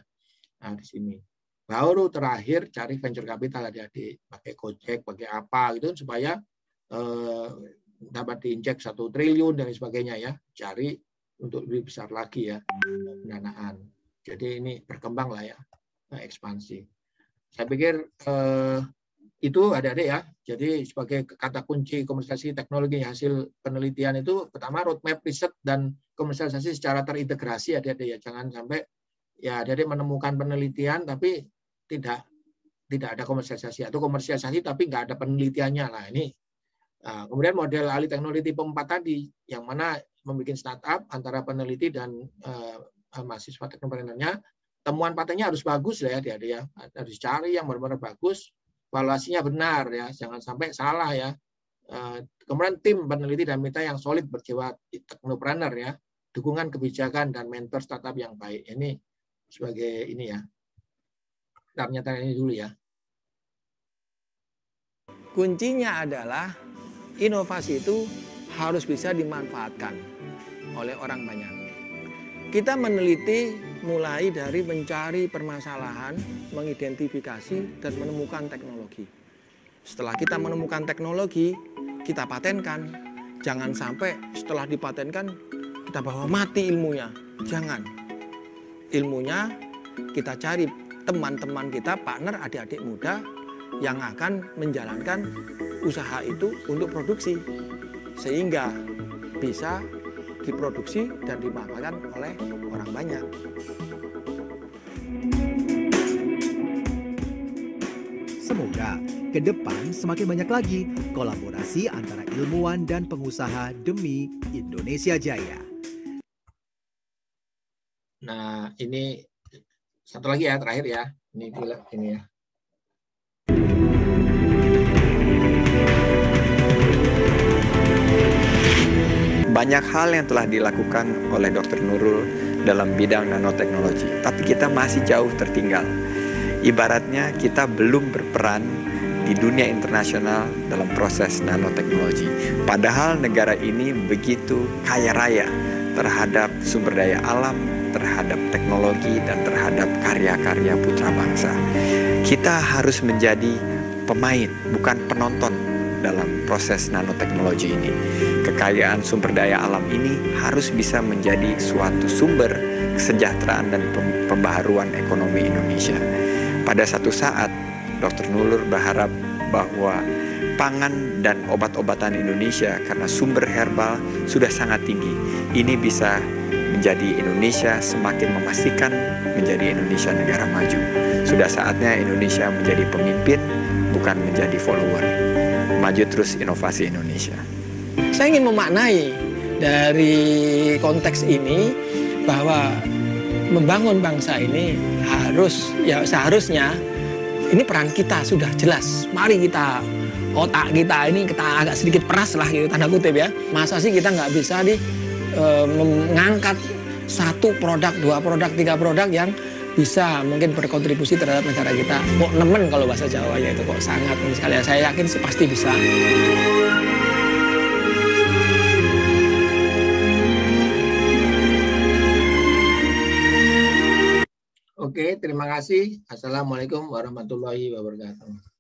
Nah, di sini. Baru terakhir cari venture capital adik-adik, pakai Gojek, pakai apa gitu supaya dapat diinjek 1 triliun dan sebagainya ya. Cari untuk lebih besar lagi ya pendanaan. Jadi ini berkembang lah ya, ekspansi. Saya pikir itu adik-adik ya. Jadi sebagai kata kunci komersialisasi teknologi hasil penelitian itu pertama roadmap riset dan komersialisasi secara terintegrasi adik-adik ya. Jangan sampai ya adik-adik menemukan penelitian tapi tidak ada komersialisasi atau komersialisasi tapi nggak ada penelitiannya lah ini. Nah, kemudian model alih teknologi tipe 4 tadi yang mana membuat startup antara peneliti dan mahasiswa teknopreneurnya, temuan patennya harus bagus lah ya adik-adik ya. Harus cari yang benar-benar bagus. Valuasinya benar ya, jangan sampai salah ya. Kemudian tim peneliti dan mitra yang solid berjiwa teknopreneur ya, dukungan kebijakan dan mentor startup yang baik. Ini sebagai ini ya. Pernyataan ini dulu ya. Kuncinya adalah inovasi itu harus bisa dimanfaatkan oleh orang banyak. Kita meneliti mulai dari mencari permasalahan, mengidentifikasi, dan menemukan teknologi. Setelah kita menemukan teknologi, kita patenkan. Jangan sampai setelah dipatenkan, kita bawa mati ilmunya. Jangan. Ilmunya kita cari teman-teman kita, partner, adik-adik muda yang akan menjalankan usaha itu untuk produksi. Sehingga bisa diproduksi dan dimanfaatkan oleh orang banyak. Semoga ke depan semakin banyak lagi kolaborasi antara ilmuwan dan pengusaha demi Indonesia Jaya. Nah, ini satu lagi ya, terakhir ya. Ini ya. Banyak hal yang telah dilakukan oleh Dr. Nurul dalam bidang nanoteknologi, tapi kita masih jauh tertinggal. Ibaratnya kita belum berperan di dunia internasional dalam proses nanoteknologi. Padahal negara ini begitu kaya raya terhadap sumber daya alam, terhadap teknologi, dan terhadap karya-karya putra bangsa. Kita harus menjadi pemain, bukan penonton dalam proses nanoteknologi ini. Kekayaan sumber daya alam ini harus bisa menjadi suatu sumber kesejahteraan dan pembaharuan ekonomi Indonesia. Pada satu saat, Dr. Nurul berharap bahwa pangan dan obat-obatan Indonesia karena sumber herbal sudah sangat tinggi. Ini bisa menjadi Indonesia semakin memastikan menjadi Indonesia negara maju. Sudah saatnya Indonesia menjadi pemimpin, bukan menjadi follower. Maju terus inovasi Indonesia. Saya ingin memaknai dari konteks ini bahwa membangun bangsa ini seharusnya ini peran kita sudah jelas. Mari kita otak kita ini kita agak sedikit peras lah gitu, tanda kutip ya. Masa sih kita nggak bisa mengangkat satu produk, dua produk, tiga produk yang bisa mungkin berkontribusi terhadap negara kita. Kok nemen kalau bahasa Jawa ya, itu kok sangat sekali. Saya yakin sih pasti bisa. Oke, terima kasih. Assalamualaikum warahmatullahi wabarakatuh.